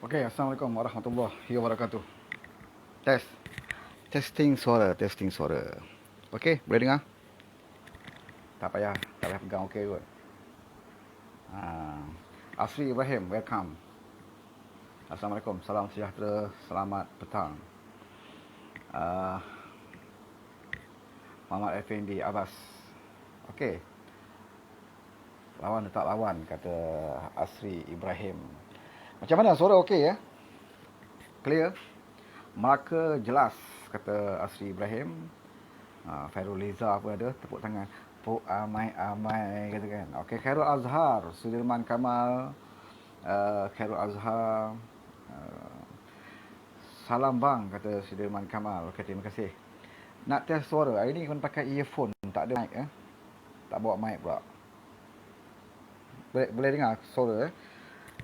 Okey, Assalamualaikum warahmatullahi wabarakatuh. Test. Testing suara, testing suara. Okey, boleh dengar? Tak payah pegang okey kot. Asri Ibrahim, welcome. Assalamualaikum, salam sejahtera, selamat petang. Uh, Muhammad Effendi Abbas. Okey, lawan tetap lawan, kata Asri Ibrahim. Macam mana, suara okey ya? Clear? Melaka jelas, kata Asri Ibrahim. Fairul Liza pun ada, tepuk tangan. Puk amai-amai, kata kan. Okey, Khairul Azhar, Sudirman Kamal, Khairul Azhar, salam bang, kata Sudirman Kamal. Okey, terima kasih. Nak test suara, hari ni kena pakai earphone, tak ada mic tak bawa mic pula. Boleh dengar suara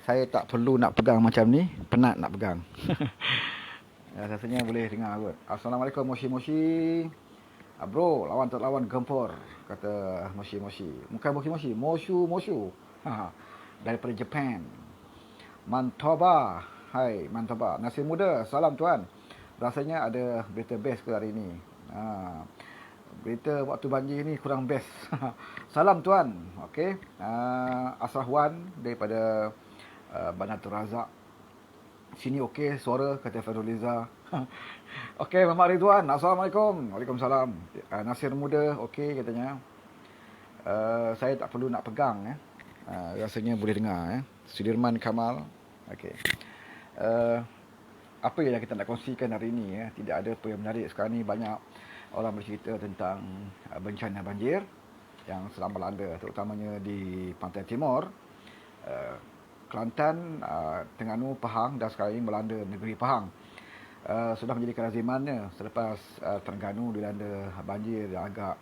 Saya tak perlu nak pegang macam ni, penat nak pegang. Rasanya boleh dengar kot. Assalamualaikum Moshi Moshi. Bro, lawan tak lawan gempur, kata Moshi Moshi. Bukan Moshi Moshi, Moshu Moshu. Daripada Japan. Mantoba. Hai Mantoba. Nasi muda, salam tuan. Rasanya ada berita best ke hari ni. Berita waktu banjir ni kurang best. Salam tuan. Okey. Asrahwan daripada Banatul Razak. Sini okey suara, kata Fadliza. Okey, Muhammad Ridwan. Assalamualaikum. Waalaikumsalam. Nasir muda, okey katanya. Saya tak perlu nak pegang rasanya boleh dengar Sudirman Kamal. Okey. Apa yang kita nak kongsikan hari ini tidak ada apa yang menarik sekarang ni. Banyak orang bercerita tentang bencana banjir yang sedang melanda, terutamanya di Pantai Timur, Kelantan, Terengganu, Pahang dan sekarang ini melanda negeri Pahang. Sudah menjadi kelazimannya selepas Terengganu dilanda banjir yang agak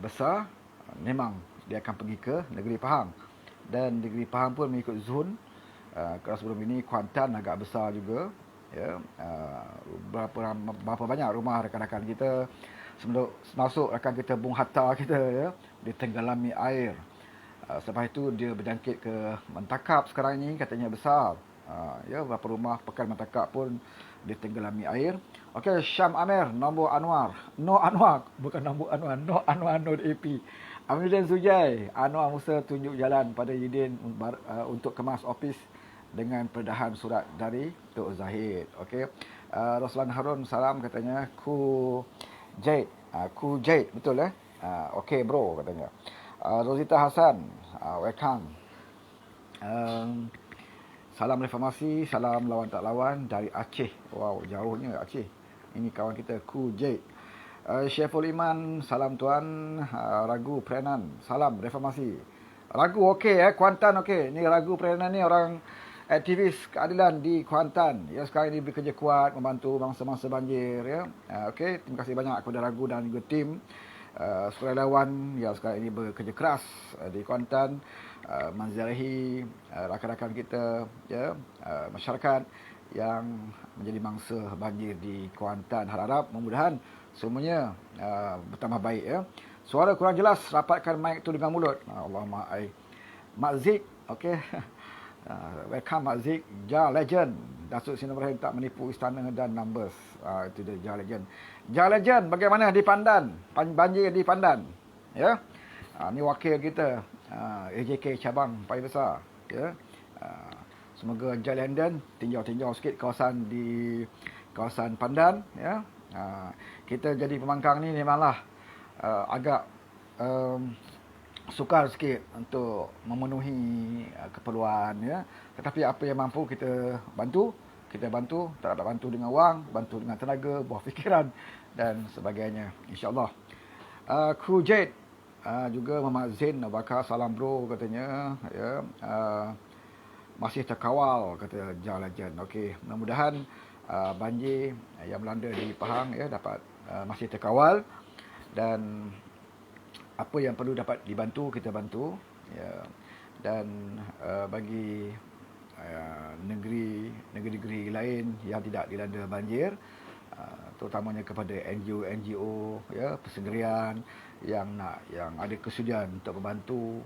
besar, memang dia akan pergi ke negeri Pahang. Dan negeri Pahang pun mengikut zon. Kalau sebelum ini Kuantan agak besar juga. Ya, berapa banyak rumah rakan-rakan kita, masuk rakan kita Bung Hatta kita ditenggelami air. Selepas itu dia berjangkit ke Mentakap sekarang ini, katanya besar. Beberapa rumah Pekan Mentakap pun ditenggelami air. Okey, Syam Amir, nombor Anwar. No Anwar, bukan nombor Anwar. No Anwar, no AP. Amiruddin Sujai, Anwar Musa tunjuk jalan pada Yudin untuk kemas ofis dengan perdahan surat dari Tok Zahid. Okey. Roslan Harun, salam, katanya. Ku Jade. Ku Jade, betul okey bro, katanya. Rosita Hassan, welcome. Salam reformasi, salam lawan tak lawan dari Aceh. Wow, jauhnya Aceh. Ini kawan kita, Ku Jade. Syaiful Iman, salam tuan. Ragu Prenan, salam reformasi. Ragu okey Kuantan okey. Ni Ragu Prenan ni orang aktivis keadilan di Kuantan. Ya, sekarang ini bekerja kuat membantu mangsa-mangsa banjir okey, terima kasih banyak kepada Ragu dan juga tim sukarelawan yang sekarang ini bekerja keras di Kuantan, menziarahi rakan-rakan kita masyarakat yang menjadi mangsa banjir di Kuantan. Harap mudah-mudahan semuanya bertambah baik Suara kurang jelas, rapatkan mic tu dengan mulut. Allahumma ai. Mak Zik, okey. Welcome Mak Zik. Jah Legend. Datuk Seri Ibrahim tak menipu istana dan numbers. Itu dia Jah Legend. Jah Legend, bagaimana di Pandan? Banjir di Pandan. Ya. Ni wakil kita. AJK cabang paling besar. Ya. Semoga Jah Legend tinjau-tinjau sikit kawasan di kawasan Pandan. Ya. Kita jadi pemangkang ni memanglah agak sukar sikit untuk memenuhi keperluan tetapi apa yang mampu kita bantu. Tak dapat bantu dengan wang, bantu dengan tenaga, buah fikiran dan sebagainya, insya-Allah. Kru Jade, juga Muhammad Zain Bakar, salam bro, katanya masih terkawal, kata Jah Legend. Okey, mudah-mudahan banjir yang melanda di Pahang dapat masih terkawal dan apa yang perlu dapat dibantu kita bantu dan bagi negeri-negeri lain yang tidak dilanda banjir, terutamanya kepada NGO persendirian yang ada kesudian untuk membantu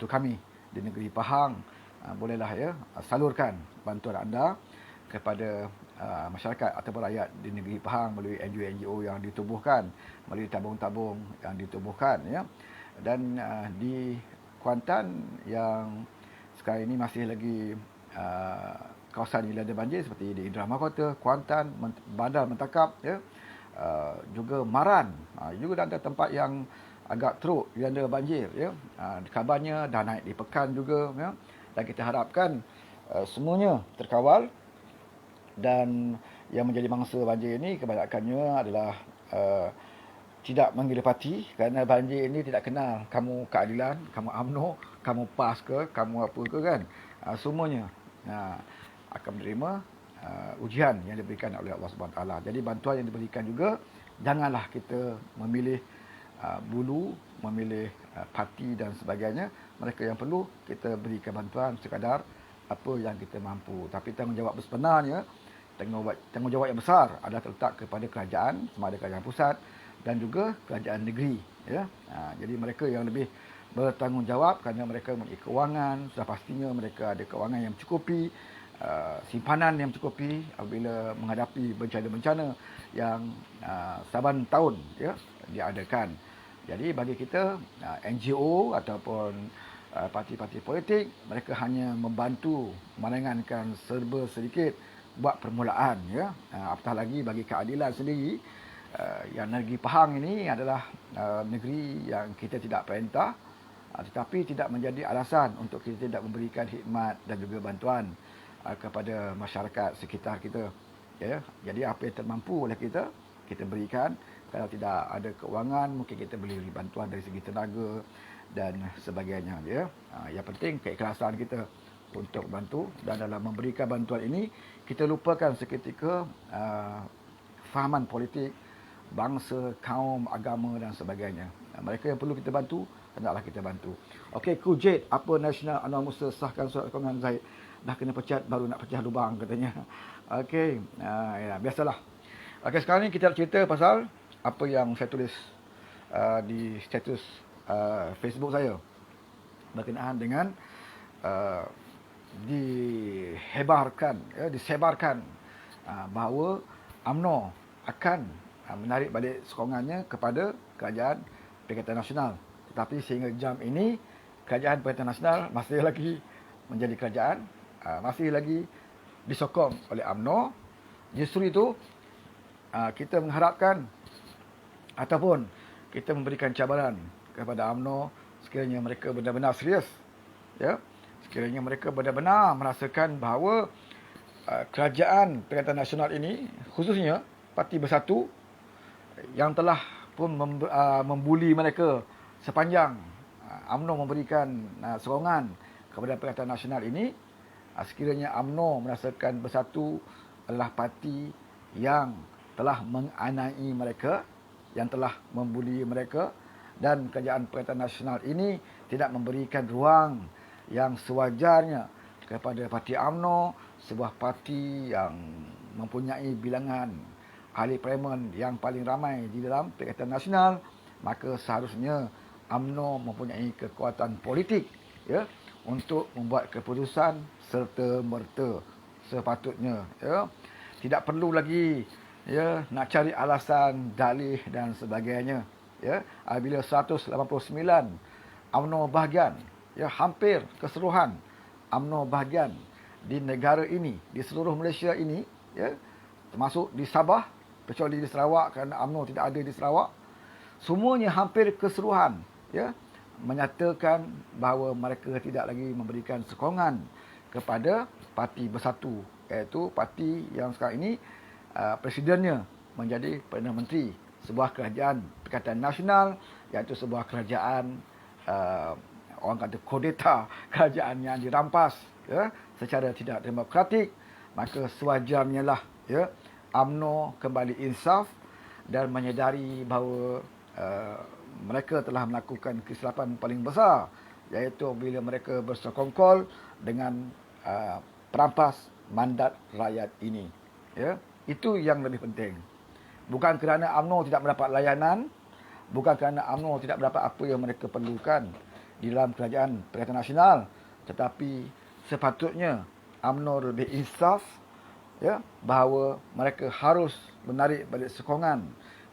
kami di negeri Pahang bolehlah ya salurkan bantuan anda kepada masyarakat ataupun rakyat di negeri Pahang melalui NGO-NGO yang ditubuhkan, melalui tabung-tabung yang ditubuhkan ya. Dan di Kuantan yang sekarang ini masih lagi kawasan dilanda banjir seperti di Indrama Kota, Kuantan, Bandar Mentakap ya. Juga Maran, juga ada tempat yang agak teruk dilanda banjir ya. Kabarnya dah naik di Pekan juga ya. Dan kita harapkan semuanya terkawal, dan yang menjadi mangsa banjir ini kebanyakannya adalah tidak menggila parti, kerana banjir ini tidak kenal kamu keadilan, kamu UMNO, kamu PAS ke, kamu apa ke kan. Semuanya akan menerima ujian yang diberikan oleh Allah SWT. Jadi bantuan yang diberikan juga, janganlah kita memilih bulu, memilih parti dan sebagainya. Mereka yang perlu kita berikan bantuan sekadar apa yang kita mampu. Tapi tanggungjawab sebenarnya, tanggungjawab yang besar adalah terletak kepada kerajaan, sama ada kerajaan pusat dan juga kerajaan negeri ya. Jadi mereka yang lebih bertanggungjawab kerana mereka mempunyai kewangan, sudah pastinya mereka ada kewangan yang mencukupi, simpanan yang mencukupi apabila menghadapi bencana-bencana yang saban tahun ya diadakan. Jadi bagi kita NGO ataupun parti-parti politik, mereka hanya membantu meringankan serba sedikit buat permulaan ya. Apatah lagi bagi keadilan sendiri, yang negeri Pahang ini adalah negeri yang kita tidak perintah, tetapi tidak menjadi alasan untuk kita tidak memberikan khidmat dan juga bantuan kepada masyarakat sekitar kita ya. Jadi apa yang termampu oleh kita berikan. Kalau tidak ada kewangan, mungkin kita boleh beri bantuan dari segi tenaga dan sebagainya ya. Yang penting keikhlasan kita untuk bantu, dan dalam memberikan bantuan ini kita lupakan seketika fahaman politik, bangsa, kaum, agama dan sebagainya. Mereka yang perlu kita bantu, hendaklah kita bantu. Okey, Kujit, apa Nasional Anwar Musa sahkan surat sokongan Zaid? Dah kena pecat, baru nak pecah lubang katanya. Okey, ya, biasalah. Okey, sekarang ni kita cerita pasal apa yang saya tulis di status Facebook saya berkenaan dengan disebarkan bahawa UMNO akan menarik balik sokongannya kepada Kerajaan Perikatan Nasional. Tetapi sehingga jam ini, Kerajaan Perikatan Nasional masih lagi menjadi kerajaan, masih lagi disokong oleh UMNO. Justru itu, kita mengharapkan ataupun kita memberikan cabaran kepada UMNO sekiranya mereka benar-benar serius ya, sekiranya mereka benar-benar merasakan bahawa Kerajaan Perikatan Nasional ini, khususnya Parti Bersatu yang telah pun membuli mereka sepanjang UMNO memberikan sokongan kepada Perikatan Nasional ini, sekiranya UMNO merasakan Bersatu adalah parti yang telah menganiaya mereka, yang telah membuli mereka, dan Kerajaan Perikatan Nasional ini tidak memberikan ruang yang sewajarnya kepada Parti UMNO, sebuah parti yang mempunyai bilangan ahli parlimen yang paling ramai di dalam Perikatan Nasional, maka seharusnya UMNO mempunyai kekuatan politik ya untuk membuat keputusan serta merta sepatutnya ya. Tidak perlu lagi ya nak cari alasan, dalih dan sebagainya ya. Bila 189 UMNO bahagian ya, hampir keseluruhan UMNO bahagian di negara ini, di seluruh Malaysia ini ya, termasuk di Sabah, kecuali di Sarawak kerana UMNO tidak ada di Sarawak, semuanya hampir keseluruhan ya menyatakan bahawa mereka tidak lagi memberikan sokongan kepada Parti Bersatu, iaitu parti yang sekarang ini presidennya menjadi Perdana Menteri sebuah kerajaan Perikatan Nasional, iaitu sebuah kerajaan orang kata kudeta, kerajaan yang dirampas ya secara tidak demokratik. Maka sewajarnya lah ya UMNO kembali insaf dan menyedari bahawa mereka telah melakukan kesilapan paling besar, iaitu bila mereka bersekongkol dengan perampas mandat rakyat ini ya. Itu yang lebih penting. Bukan kerana UMNO tidak mendapat layanan, bukan kerana UMNO tidak mendapat apa yang mereka perlukan di dalam Kerajaan Perikatan Nasional, tetapi sepatutnya UMNO lebih insaf, ya, bahawa mereka harus menarik balik sokongan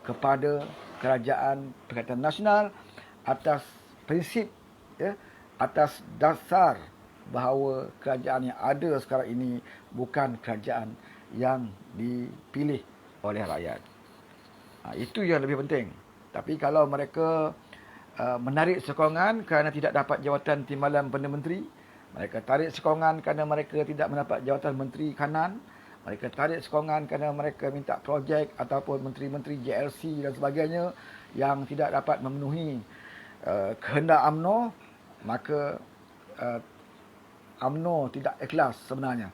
kepada kerajaan Perikatan Nasional atas prinsip, ya, atas dasar bahawa kerajaan yang ada sekarang ini bukan kerajaan yang dipilih oleh rakyat. Itu yang lebih penting. Tapi kalau mereka menarik sokongan kerana tidak dapat jawatan timbalan Perdana Menteri, mereka tarik sokongan kerana mereka tidak mendapat jawatan Menteri Kanan, mereka tarik sokongan kerana mereka minta projek ataupun menteri-menteri JLC dan sebagainya yang tidak dapat memenuhi kehendak UMNO, maka UMNO tidak ikhlas sebenarnya.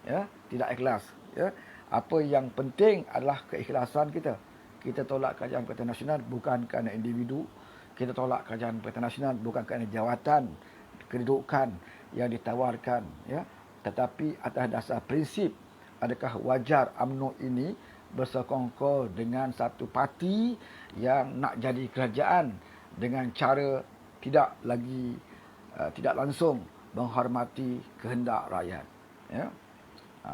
Ya, tidak ikhlas. Ya. Apa yang penting adalah keikhlasan kita. Kita tolak kerajaan Perikatan Nasional bukan kerana individu. Kita tolak kerajaan Perikatan Nasional bukan kerana jawatan, kedudukan yang ditawarkan. Ya. Tetapi atas dasar prinsip, adakah wajar UMNO ini bersekongkol dengan satu parti yang nak jadi kerajaan dengan cara tidak langsung menghormati kehendak rakyat. Ya.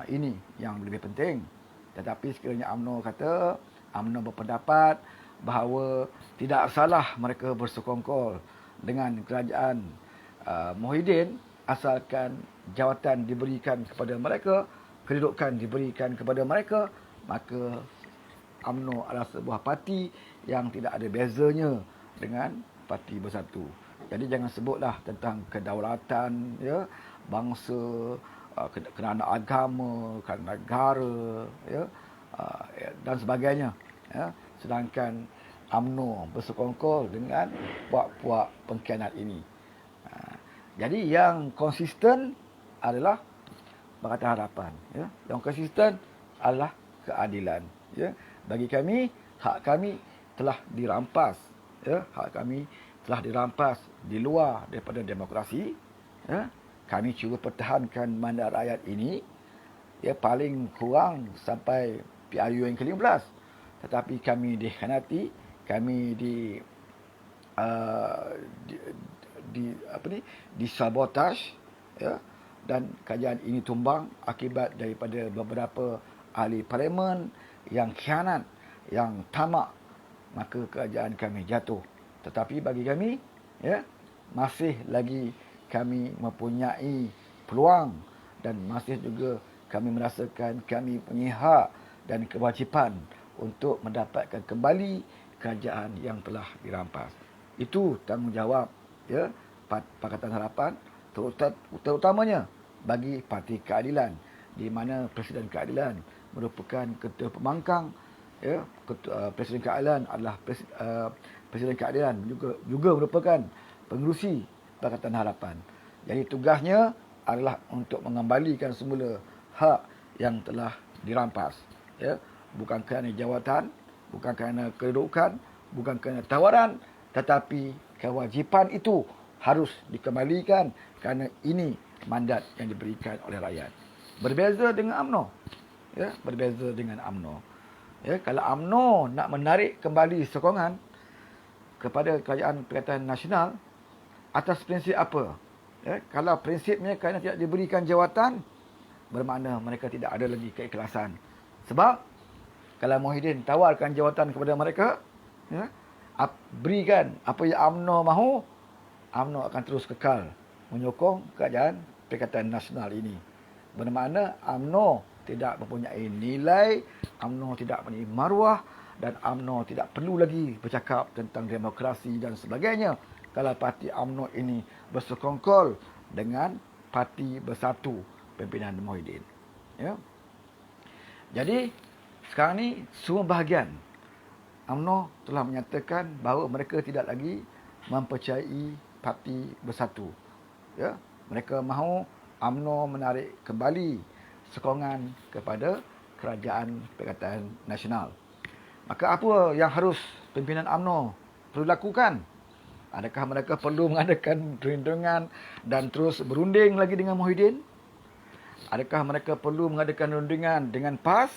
Ini yang lebih penting. Tetapi sekiranya UMNO kata, UMNO berpendapat bahawa tidak salah mereka bersekongkol dengan kerajaan Muhyiddin asalkan jawatan diberikan kepada mereka, kedudukan diberikan kepada mereka, maka UMNO adalah sebuah parti yang tidak ada bezanya dengan Parti Bersatu. Jadi jangan sebutlah tentang kedaulatan, ya, bangsa, kerana agama, kerana negara, ya, dan sebagainya. Ya. Sedangkan UMNO bersekongkol dengan puak-puak pengkhianat ini. Jadi yang konsisten adalah Pakatan Harapan. Ya. Yang konsisten adalah keadilan. Ya. Bagi kami, hak kami telah dirampas. Ya. Hak kami telah dirampas di luar daripada demokrasi. Ya. Kami cuba pertahankan mandat rakyat ini, ya, paling kurang sampai PRU yang ke-15. Tetapi kami dikhianati, kami disabotaj, ya, dan kerajaan ini tumbang akibat daripada beberapa ahli parlimen yang khianat, yang tamak, maka kerajaan kami jatuh. Tetapi bagi kami, ya, masih lagi kami mempunyai peluang dan masih juga kami merasakan kami punya hak dan kewajipan untuk mendapatkan kembali kerajaan yang telah dirampas. Itu tanggungjawab, ya, Pakatan Harapan, terutamanya bagi Parti Keadilan, di mana Presiden Keadilan merupakan ketua pembangkang. Ya, Presiden Keadilan adalah Presiden Keadilan juga merupakan pengerusi Pakatan Harapan. Jadi tugasnya adalah untuk mengembalikan semula hak yang telah dirampas. Ya, bukan kerana jawatan, bukan kerana kedudukan, bukan kerana tawaran, tetapi kewajipan itu harus dikembalikan kerana ini mandat yang diberikan oleh rakyat. Berbeza dengan UMNO. Ya, berbeza dengan UMNO. Ya, kalau UMNO nak menarik kembali sokongan kepada kerajaan Perikatan Nasional atas prinsip apa? Ya, kalau prinsipnya kerana tidak diberikan jawatan, bermakna mereka tidak ada lagi keikhlasan. Sebab kalau Muhyiddin tawarkan jawatan kepada mereka, ya, berikan apa yang UMNO mahu, UMNO akan terus kekal menyokong kerajaan Perikatan Nasional ini. Bermakna UMNO tidak mempunyai nilai, UMNO tidak mempunyai maruah, dan UMNO tidak perlu lagi bercakap tentang demokrasi dan sebagainya kalau parti UMNO ini bersekongkol dengan Parti Bersatu pimpinan Muhyiddin. Ya. Jadi sekarang ni semua bahagian UMNO telah menyatakan bahawa mereka tidak lagi mempercayai Parti Bersatu. Ya. Mereka mahu UMNO menarik kembali sokongan kepada kerajaan Perikatan Nasional. Maka apa yang harus pimpinan UMNO perlu lakukan? Adakah mereka perlu mengadakan perundingan dan terus berunding lagi dengan Muhyiddin? Adakah mereka perlu mengadakan perundingan dengan PAS?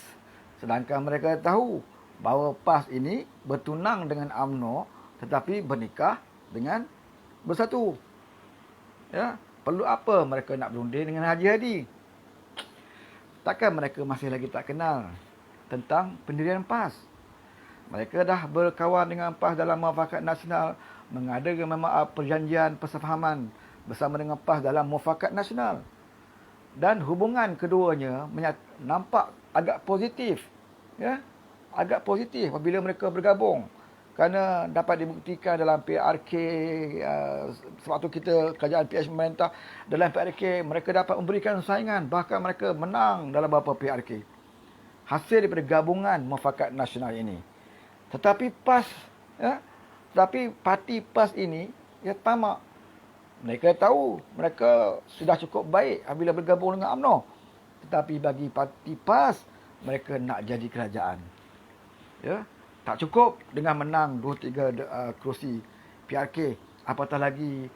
Sedangkan mereka tahu bahawa PAS ini bertunang dengan UMNO tetapi bernikah dengan Bersatu. Ya, Perlu apa mereka nak berunding dengan Haji Hadi? Takkan mereka masih lagi tak kenal tentang pendirian PAS? Mereka dah berkawan dengan PAS dalam Muafakat Nasional, mengadakan perjanjian persefahaman bersama dengan PAS dalam Muafakat Nasional. Dan hubungan keduanya nampak agak positif. Ya, agak positif apabila mereka bergabung. Kerana dapat dibuktikan dalam PRK, sebab tu kita kerajaan PH pemerintah dalam PRK, mereka dapat memberikan saingan, bahkan mereka menang dalam beberapa PRK. Hasil daripada gabungan Muafakat Nasional ini. Tetapi PAS, ya, tetapi parti PAS ini, ya, tamak. Mereka tahu mereka sudah cukup baik apabila bergabung dengan UMNO. Tetapi bagi parti PAS, mereka nak jadi kerajaan. Ya, tak cukup dengan menang 2-3 kerusi PRK. Apatah lagi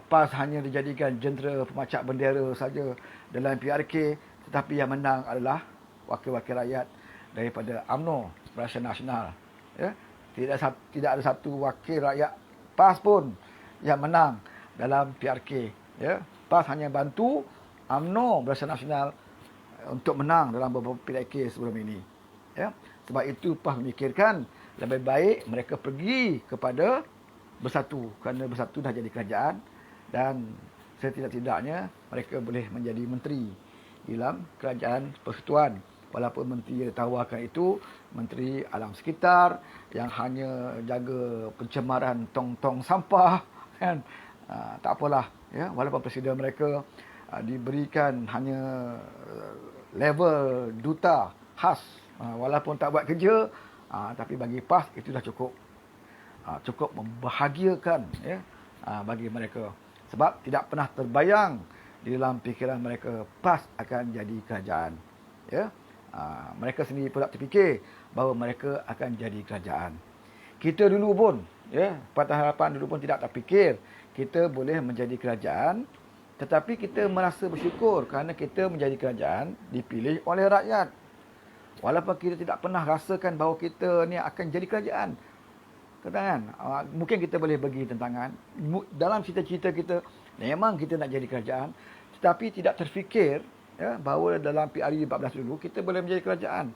PAS hanya dijadikan jentera pemacak bendera saja dalam PRK, tetapi yang menang adalah wakil-wakil rakyat daripada UMNO Barisan Nasional. Ya, tidak ada satu wakil rakyat PAS pun yang menang dalam PRK. Ya, PAS hanya bantu UMNO Barisan Nasional untuk menang dalam beberapa PRK sebelum ini. Ya, sebab itu PAS memikirkan lebih baik mereka pergi kepada Bersatu, kerana Bersatu dah jadi kerajaan dan setidak-tidaknya mereka boleh menjadi menteri dalam kerajaan persekutuan. Walaupun menteri yang ditawarkan itu menteri alam sekitar yang hanya jaga pencemaran tong-tong sampah, kan. Tak apalah, ya, walaupun presiden mereka diberikan hanya level duta khas, walaupun tak buat kerja, tapi bagi PAS itu dah cukup, cukup membahagiakan, ya, bagi mereka. Sebab tidak pernah terbayang di dalam fikiran mereka PAS akan jadi kerajaan. Ya, mereka sendiri pun tak terfikir bahawa mereka akan jadi kerajaan. Kita dulu pun, ya, Parti Harapan dulu pun tidak terfikir kita boleh menjadi kerajaan, tetapi kita merasa bersyukur kerana kita menjadi kerajaan dipilih oleh rakyat. Walaupun kita tidak pernah rasakan bahawa kita ni akan jadi kerajaan. Kan? Mungkin kita boleh bagi tentangan. Dalam cita-cita kita, memang kita nak jadi kerajaan, tetapi tidak terfikir, ya, bahawa dalam PRU 14 dulu kita boleh menjadi kerajaan.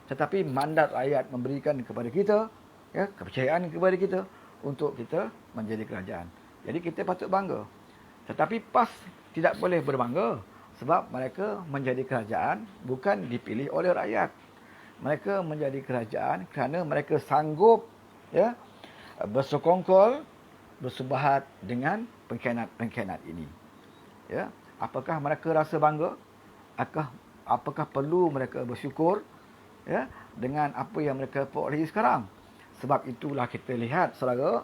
Tetapi mandat rakyat memberikan kepada kita, ya, kepercayaan kepada kita untuk kita menjadi kerajaan. Jadi kita patut bangga. Tetapi PAS tidak boleh berbangga sebab mereka menjadi kerajaan bukan dipilih oleh rakyat. Mereka menjadi kerajaan kerana mereka sanggup, ya, bersekongkol, bersubahat dengan pengkhianat-pengkhianat ini. Ya, apakah mereka rasa bangga? Apakah perlu mereka bersyukur, ya, dengan apa yang mereka perolehi sekarang? Sebab itulah kita lihat, saudara,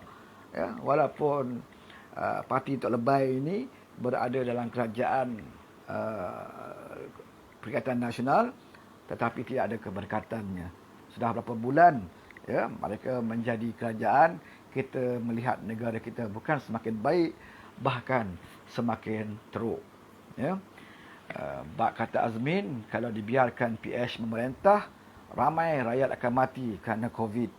ya, walaupun parti Tok Lebay ini berada dalam kerajaan Perikatan Nasional, tetapi tidak ada keberkatannya. Sudah berapa bulan, ya, mereka menjadi kerajaan, kita melihat negara kita bukan semakin baik, bahkan semakin teruk. Ya. Bak kata Azmin, kalau dibiarkan PH memerintah, ramai rakyat akan mati kerana COVID.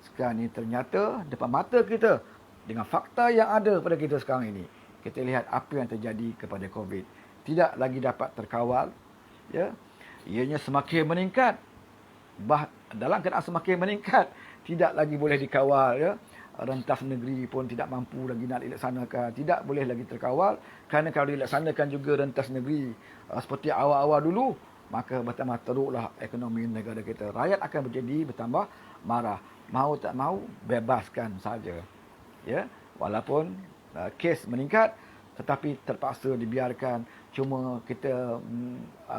Sekarang ini ternyata depan mata kita, dengan fakta yang ada pada kita sekarang ini, kita lihat apa yang terjadi kepada COVID. Tidak lagi dapat terkawal, ya. Ianya semakin meningkat. Dalam keadaan semakin meningkat, tidak lagi boleh dikawal, ya. Rentas negeri pun tidak mampu lagi nak dilaksanakan, tidak boleh lagi terkawal, kerana kalau dilaksanakan juga rentas negeri seperti awal-awal dulu, maka bertambah teruklah ekonomi negara kita. Rakyat akan menjadi bertambah marah. Mau tak mau, bebaskan saja. Ya, walaupun kes meningkat, tetapi terpaksa dibiarkan, cuma kita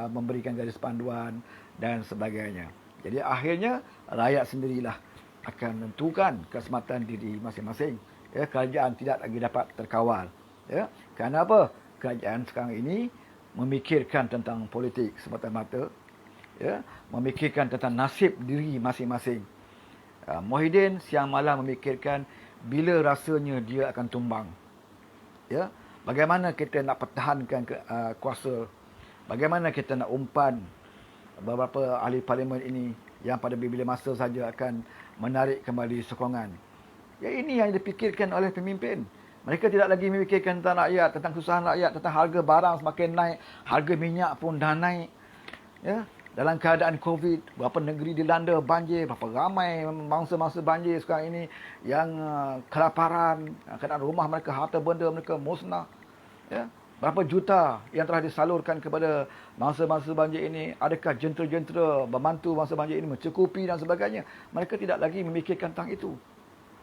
memberikan garis panduan dan sebagainya. Jadi akhirnya rakyat sendirilah akan menentukan keselamatan diri masing-masing. Ya, kerajaan tidak lagi dapat terkawal. Ya, kerana apa? Kerajaan sekarang ini memikirkan tentang politik semata-mata, ya, memikirkan tentang nasib diri masing-masing. Muhyiddin siang malam memikirkan bila rasanya dia akan tumbang. Ya, bagaimana kita nak pertahankan kuasa? Bagaimana kita nak umpan beberapa ahli parlimen ini yang pada bila masa saja akan menarik kembali sokongan? Ya, ini yang dipikirkan oleh pemimpin. Mereka tidak lagi memikirkan tentang rakyat, tentang kesusahan rakyat, tentang harga barang semakin naik, harga minyak pun dah naik. Ya, dalam keadaan COVID, berapa negeri dilanda banjir, berapa ramai mangsa-mangsa banjir sekarang ini yang kelaparan, keadaan rumah mereka, harta benda mereka musnah. Ya, berapa juta yang telah disalurkan kepada mangsa-mangsa banjir ini? Adakah jentera-jentera membantu mangsa banjir ini mencukupi dan sebagainya? Mereka tidak lagi memikirkan tentang itu.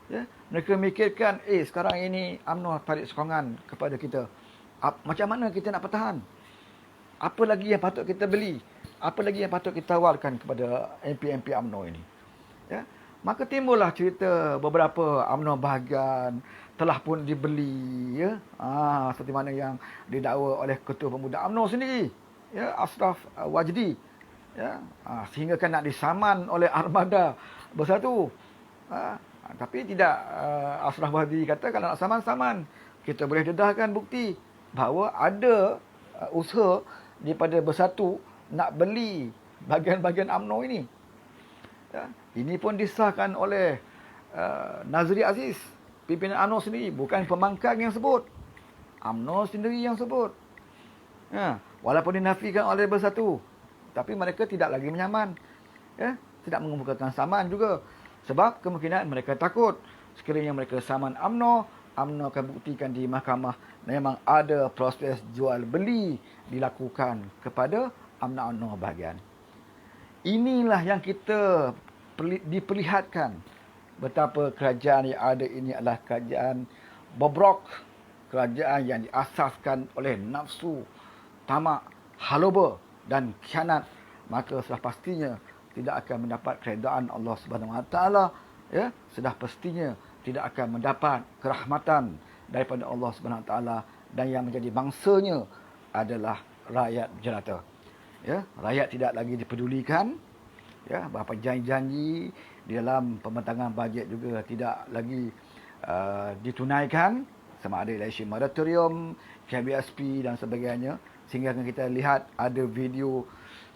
Ya, mereka memikirkan, sekarang ini UMNO tarik sokongan kepada kita. Macam mana kita nak bertahan? Apa lagi yang patut kita beli? Apa lagi yang patut kita tawarkan kepada MP-MP UMNO ini? Ya, maka timbullah cerita beberapa UMNO bahagian telah pun dibeli, ya. Seperti mana yang didakwa oleh Ketua Pemuda UMNO sendiri, ya, Ashraf Wajdi, ya. Sehingga kan nak disaman oleh Armada Bersatu. Tapi tidak, Ashraf Wajdi kata kalau nak saman-saman, kita boleh dedahkan bukti bahawa ada usaha daripada Bersatu nak beli bahagian-bahagian UMNO ini. Ya, ini pun disahkan oleh Nazri Aziz, pimpinan UMNO sendiri. Bukan pembangkang yang sebut, UMNO sendiri yang sebut. Ya, walaupun dinafikan oleh Bersatu, tapi mereka tidak lagi menyaman. Ya, tidak mengemukakan saman juga. Sebab kemungkinan mereka takut sekiranya mereka saman UMNO, UMNO akan buktikan di mahkamah memang ada proses jual beli dilakukan kepada UMNO bahagian. Inilah yang kita diperlihatkan betapa kerajaan yang ada ini adalah kerajaan bobrok, kerajaan yang diasaskan oleh nafsu, tamak, haloba dan khianat. Maka sudah pastinya tidak akan mendapat keredaan Allah Subhanahu Wa Taala, ya, sudah pastinya tidak akan mendapat kerahmatan daripada Allah Subhanahu Wa Taala, dan yang menjadi bangsanya adalah rakyat jelata. Ya, rakyat tidak lagi dipedulikan. Ya, beberapa janji-janji di dalam pembentangan bajet juga tidak lagi ditunaikan, sama ada election moratorium, KBSP dan sebagainya. Sehingga kita lihat ada video,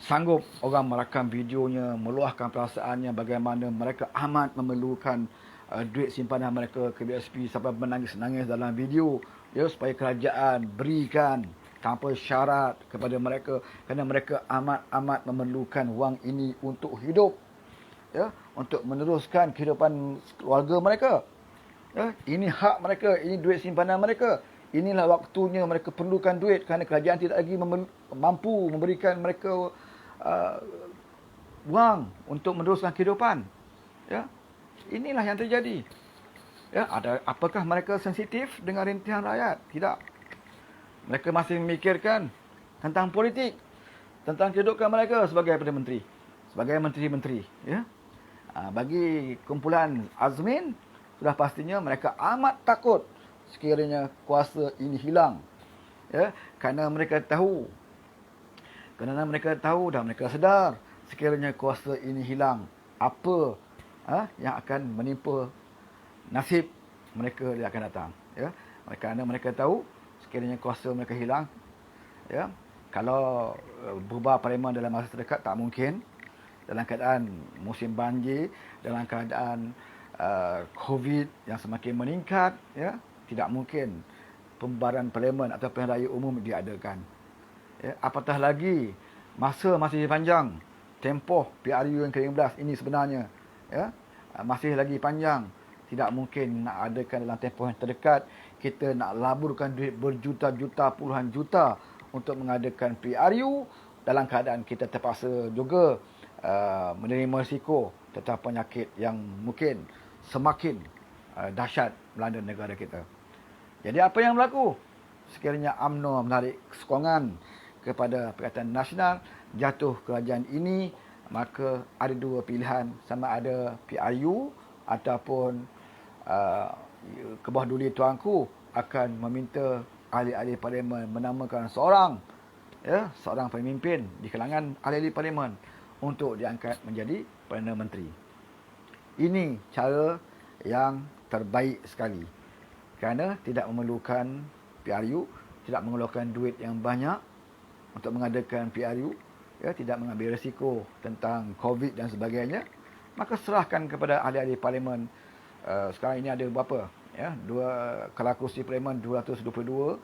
sanggup orang merakam videonya, meluahkan perasaannya bagaimana mereka amat memerlukan duit simpanan mereka KBSP sampai menangis-nangis dalam video, ya, supaya kerajaan berikan tanpa syarat kepada mereka, kerana mereka amat-amat memerlukan wang ini untuk hidup, ya, untuk meneruskan kehidupan keluarga mereka. Ya, ini hak mereka, ini duit simpanan mereka. Inilah waktunya mereka perlukan duit kerana kerajaan tidak lagi mampu memberikan mereka wang untuk meneruskan kehidupan. Ya, inilah yang terjadi. Ya, apakah mereka sensitif dengan rintihan rakyat? Tidak. Mereka masih memikirkan tentang politik, tentang kedudukan mereka sebagai Perdana Menteri, sebagai menteri-menteri. Ya, bagi kumpulan Azmin, sudah pastinya mereka amat takut sekiranya kuasa ini hilang. Ya, kerana mereka tahu dan mereka sedar sekiranya kuasa ini hilang, apa yang akan menimpa nasib mereka yang akan datang. Ya, kerana mereka tahu sekiranya kuasa mereka hilang, ya, kalau berubah parlimen dalam masa terdekat tak mungkin. Dalam keadaan musim banjir, dalam keadaan COVID yang semakin meningkat, ya, tidak mungkin pembubaran parlimen atau pilihan raya umum diadakan. Ya, apatah lagi masa masih panjang, tempoh PRU yang ke-15 ini sebenarnya, ya, masih lagi panjang. Tidak mungkin nak adakan dalam tempoh yang terdekat. Kita nak laburkan duit berjuta-juta, puluhan juta untuk mengadakan PRU dalam keadaan kita terpaksa juga menerima risiko tentang penyakit yang mungkin semakin dahsyat melanda negara kita. Jadi apa yang berlaku? Sekiranya UMNO menarik sokongan kepada Perikatan Nasional, jatuh kerajaan ini, maka ada dua pilihan, sama ada PRU ataupun ke bawah duli tuanku akan meminta ahli-ahli parlimen menamakan seorang pemimpin di kalangan ahli-ahli parlimen untuk diangkat menjadi Perdana Menteri. Ini cara yang terbaik sekali, kerana tidak memerlukan PRU, tidak mengeluarkan duit yang banyak untuk mengadakan PRU, ya, tidak mengambil risiko tentang COVID dan sebagainya. Maka serahkan kepada ahli-ahli parlimen. Sekarang ini ada berapa? Ya, kalau kursi parlimen 222,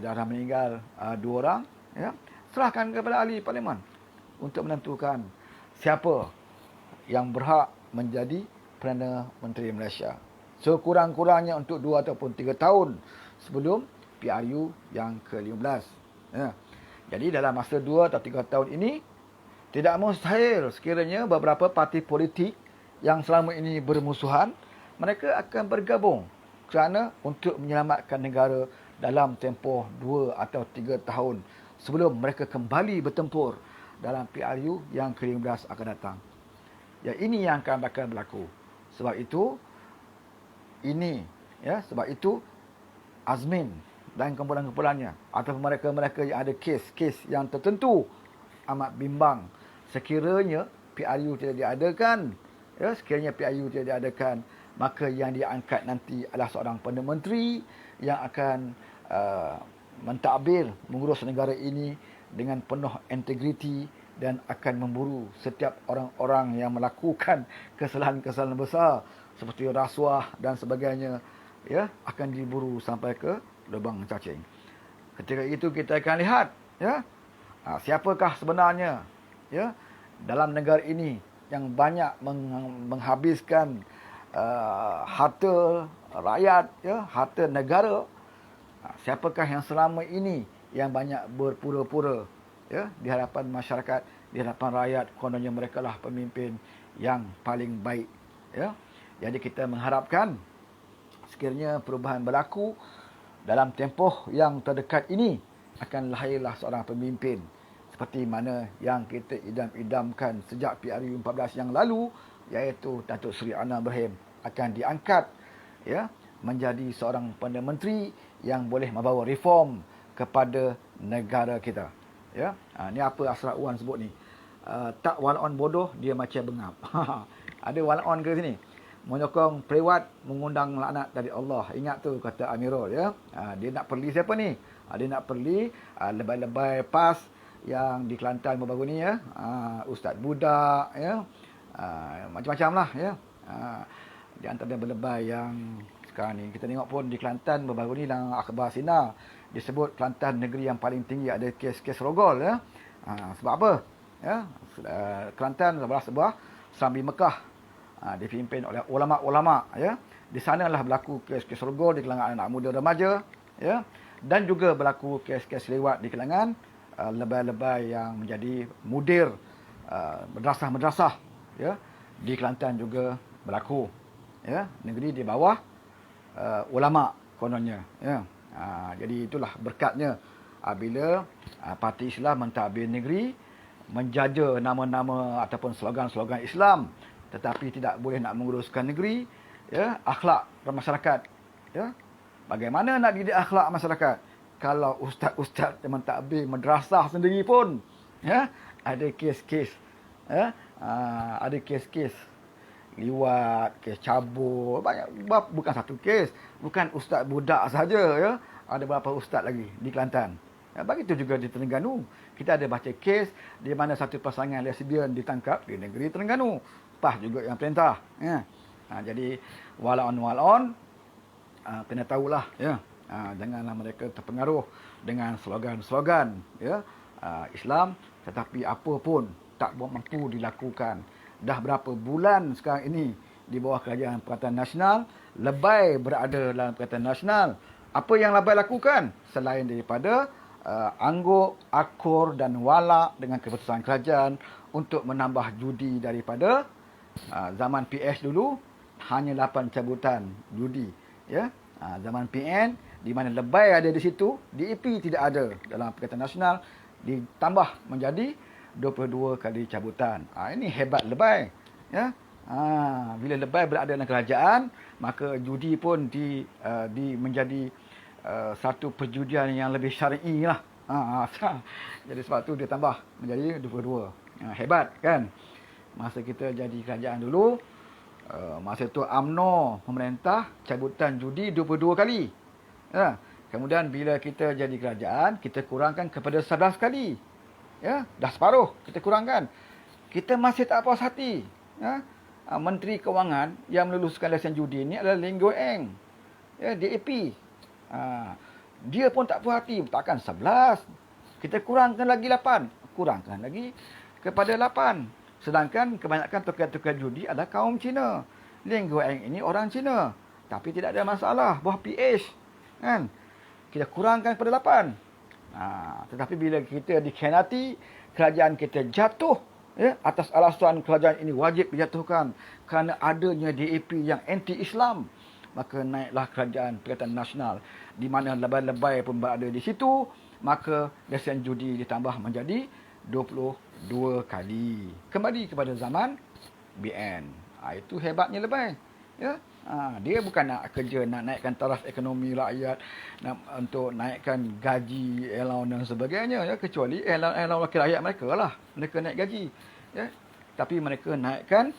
dah meninggal 2 orang, ya. Serahkan kepada ahli parlimen untuk menentukan siapa yang berhak menjadi Perdana Menteri Malaysia. Sekurang-kurangnya untuk 2 ataupun 3 tahun sebelum PRU yang ke-15. Ya. Jadi dalam masa 2 atau 3 tahun ini, tidak mustahil sekiranya beberapa parti politik yang selama ini bermusuhan, mereka akan bergabung kerana untuk menyelamatkan negara dalam tempoh 2 atau 3 tahun sebelum mereka kembali bertempur dalam PRU yang ke-15 akan datang. Ya, ini yang akan bakal berlaku. Sebab itu, sebab itu Azmin dan kumpulan-kumpulannya atau mereka-mereka yang ada kes-kes yang tertentu amat bimbang sekiranya PRU tidak diadakan. Ya, sekiranya PRU tidak diadakan, maka yang diangkat nanti adalah seorang Perdana Menteri yang akan mentadbir mengurus negara ini dengan penuh integriti dan akan memburu setiap orang-orang yang melakukan kesalahan-kesalahan besar seperti rasuah dan sebagainya, ya, akan diburu sampai ke lubang cacing. Ketika itu kita akan lihat, ya, siapakah sebenarnya, ya, dalam negara ini yang banyak menghabiskan harta rakyat, ya, harta negara. Siapakah yang selama ini yang banyak berpura-pura, ya, di hadapan masyarakat, di hadapan rakyat, kononnya mereka lah pemimpin yang paling baik, ya. Jadi kita mengharapkan sekiranya perubahan berlaku dalam tempoh yang terdekat ini, akan lahirlah seorang pemimpin seperti mana yang kita idam-idamkan sejak PRU 14 yang lalu, iaitu Datuk Seri Anwar Ibrahim akan diangkat, ya, menjadi seorang Perdana Menteri yang boleh membawa reform kepada negara kita. Ya, ni apa Asrar Wan sebut ni? Tak walaon bodoh, dia macam bengap. Ada walaon ke sini? Menyokong pelewat, mengundang laknat dari Allah. Ingat tu kata Amirul, ya. Dia nak perli siapa ni? Dia nak perli lebay-lebay PAS yang di Kelantan baru ni, ya. Ustaz budak, ya. Macam-macam lah, ya. Di antara lebay yang sekarang ni kita tengok pun di Kelantan baru ni dalam akhbar Sinar disebut Kelantan negeri yang paling tinggi ada kes-kes rogol, ya. Sebab apa? Ya, Kelantan adalah sebuah Serambi Mekah, dipimpin oleh ulama-ulama, ya. Di sanalah berlaku kes-kes rogol di kalangan anak muda remaja, ya, dan juga berlaku kes-kes lewat di kalangan lebay-lebay yang menjadi mudir madrasah-madrasah, ya. Di Kelantan juga berlaku, ya. Negeri di bawah ulama kononnya, ya. Jadi itulah berkatnya bila parti Islam mentadbir negeri, menjaja nama-nama ataupun slogan-slogan Islam, tetapi tidak boleh nak menguruskan negeri, ya, akhlak masyarakat, ya. Bagaimana nak didik akhlak masyarakat kalau ustaz-ustaz yang mentadbir madrasah sendiri pun, ya, ada kes-kes, ya, ada kes-kes liwat, kes cabul, banyak, bukan satu kes, bukan ustaz budak saja, ya. Ada beberapa ustaz lagi di Kelantan. Ya, begitu juga di Terengganu. Kita ada baca kes di mana satu pasangan lesbian ditangkap di negeri Terengganu. PAS juga yang perintah, ya. Jadi walaon-walaon kena tahulah, ya. Janganlah mereka terpengaruh dengan slogan-slogan, ya, Islam, tetapi apa pun tak mampu dilakukan. Dah berapa bulan sekarang ini di bawah kerajaan Perkhidmatan Nasional, lebay berada dalam Perkhidmatan Nasional. Apa yang lebay lakukan selain daripada angguk, akur dan walak dengan keputusan kerajaan untuk menambah judi daripada zaman PS dulu hanya 8 cabutan judi, ya. Zaman PN di mana lebay ada di situ, DAP tidak ada dalam Perkhidmatan Nasional, ditambah menjadi 22 kali cabutan. Ini hebat lebay, ya. Bila lebay berada dalam kerajaan, maka judi pun menjadi satu perjudian yang lebih syar'i lah. Jadi sebab tu dia tambah menjadi 22. Hebat kan? Masa kita jadi kerajaan dulu, masa tu UMNO memerintah cabutan judi 22 kali. Ya. Kemudian bila kita jadi kerajaan, kita kurangkan kepada 11 kali. Ya, dah separuh kita kurangkan. Kita masih tak puas hati. Ya. Menteri Kewangan yang meluluskan lesen judi ini adalah Ling Goeng. ya, DAP. Dia pun tak puas hati, takkan 11. Kita kurangkan lagi 8. Kurangkan lagi kepada 8. Sedangkan kebanyakan tukar-tukar judi adalah kaum Cina. Leng Goeng ini orang Cina. Tapi tidak ada masalah, buah PH. Kan? Kita kurangkan kepada 8. Tetapi bila kita dikhianati, kerajaan kita jatuh, ya, atas alasan kerajaan ini wajib dijatuhkan kerana adanya DAP yang anti-Islam, maka naiklah kerajaan Perikatan Nasional, di mana lebay-lebay pun berada di situ, maka lesen judi ditambah menjadi 22 kali. Kembali kepada zaman BN. Itu hebatnya lebay. Ya. Dia bukan nak kerja nak naikkan taraf ekonomi rakyat, untuk naikkan gaji, allowance dan sebagainya, ya, kecuali allowance wakil rakyat mereka lah, mereka naik gaji, ya. Tapi mereka naikkan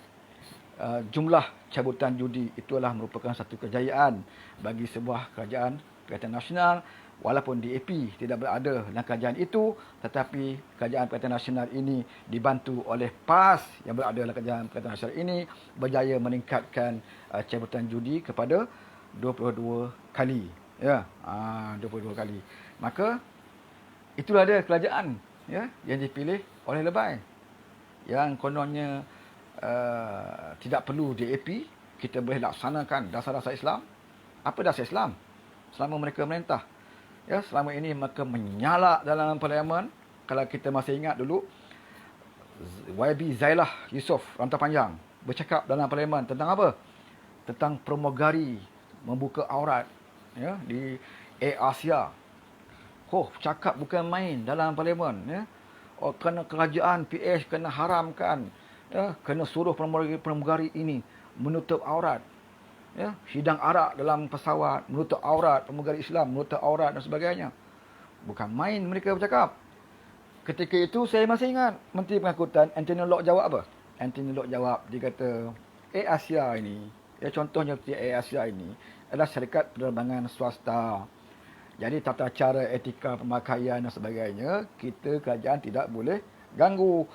jumlah cabutan judi. Itulah merupakan satu kejayaan bagi sebuah kerajaan Perikatan Nasional. Walaupun DAP tidak berada dalam kerajaan itu, tetapi kerajaan Perikatan Nasional ini dibantu oleh PAS yang berada dalam kerajaan Perikatan Nasional ini berjaya meningkatkan cabutan judi kepada 22 kali. Ya, 22 kali. Maka itulah dia kerajaan, ya, yang dipilih oleh lebay. Yang kononnya tidak perlu DAP, kita boleh laksanakan dasar-dasar Islam. Apa dasar Islam? Selama mereka merintah. Ya, selama ini mereka menyalak dalam parlimen. Kalau kita masih ingat dulu, YB Zailah Yusof Rantau Panjang bercakap dalam parlimen tentang apa? Tentang pramugari membuka aurat, ya, di Asia. Cakap bukan main dalam parlimen, ya. Kena kerajaan PH kena haramkan, ya, kena suruh pramugari ini menutup aurat. Ya, hidang arak dalam pesawat, menutup aurat, pramugari Islam menutup aurat dan sebagainya. Bukan main mereka bercakap. Ketika itu saya masih ingat Menteri Pengangkutan Anthony Locke jawab apa? Anthony Locke jawab, dia kata Asia ini, ya, contohnya Asia ini adalah syarikat penerbangan swasta. Jadi tata cara etika pemakaian dan sebagainya, kita kerajaan tidak boleh ganggu.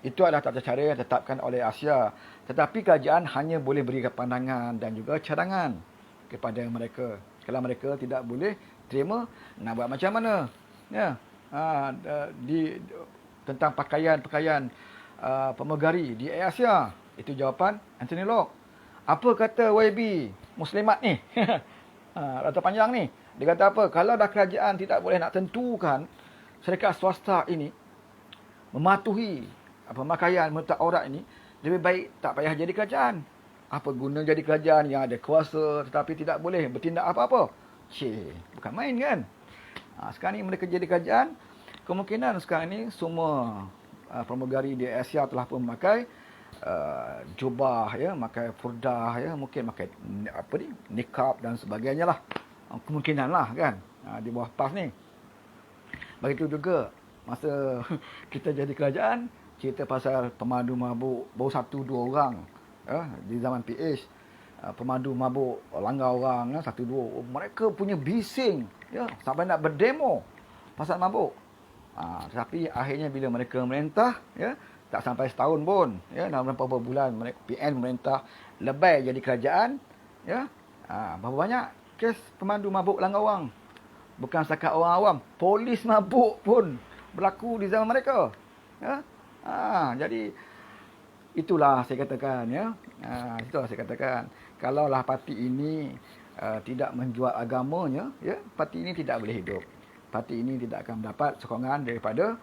Itu adalah tata cara yang ditetapkan oleh Asia. Tetapi kerajaan hanya boleh beri pandangan dan juga cadangan kepada mereka. Kalau mereka tidak boleh terima, nak buat macam mana? Ya. Tentang pakaian-pakaian pramugari di Asia. Itu jawapan Anthony Locke. Apa kata YB Muslimat ni? Rantau Panjang ni. Dia kata apa? Kalau dah kerajaan tidak boleh nak tentukan syarikat swasta ini mematuhi pemakaian menutup aurat ini, lebih baik tak payah jadi kerajaan. Apa guna jadi kerajaan yang ada kuasa tetapi tidak boleh bertindak apa-apa? Bukan main kan? Sekarang ni mereka jadi kerajaan, kemungkinan sekarang ni semua pramugari di Asia telah pun memakai jubah, ya, memakai purdah, ya, mungkin memakai niqab dan sebagainya lah. Kemungkinan lah kan, di bawah PAS ni. Begitu juga masa kita jadi kerajaan, cerita pasal pemandu mabuk, baru 1-2 orang, ya, di zaman PH. Pemandu mabuk langgar orang, ya, 1-2. Mereka punya bising, ya, sampai nak berdemo pasal mabuk. Tetapi akhirnya bila mereka merintah, ya, tak sampai setahun pun, ya, dalam beberapa bulan PN merintah, lebay jadi kerajaan, ya. Berapa banyak kes pemandu mabuk langgar orang? Bukan setakat orang awam, polis mabuk pun berlaku di zaman mereka, ya. Jadi itulah saya katakan, ya. Itulah saya katakan, kalaulah parti ini tidak menjual agamanya, ya, parti ini tidak boleh hidup. Parti ini tidak akan mendapat sokongan daripada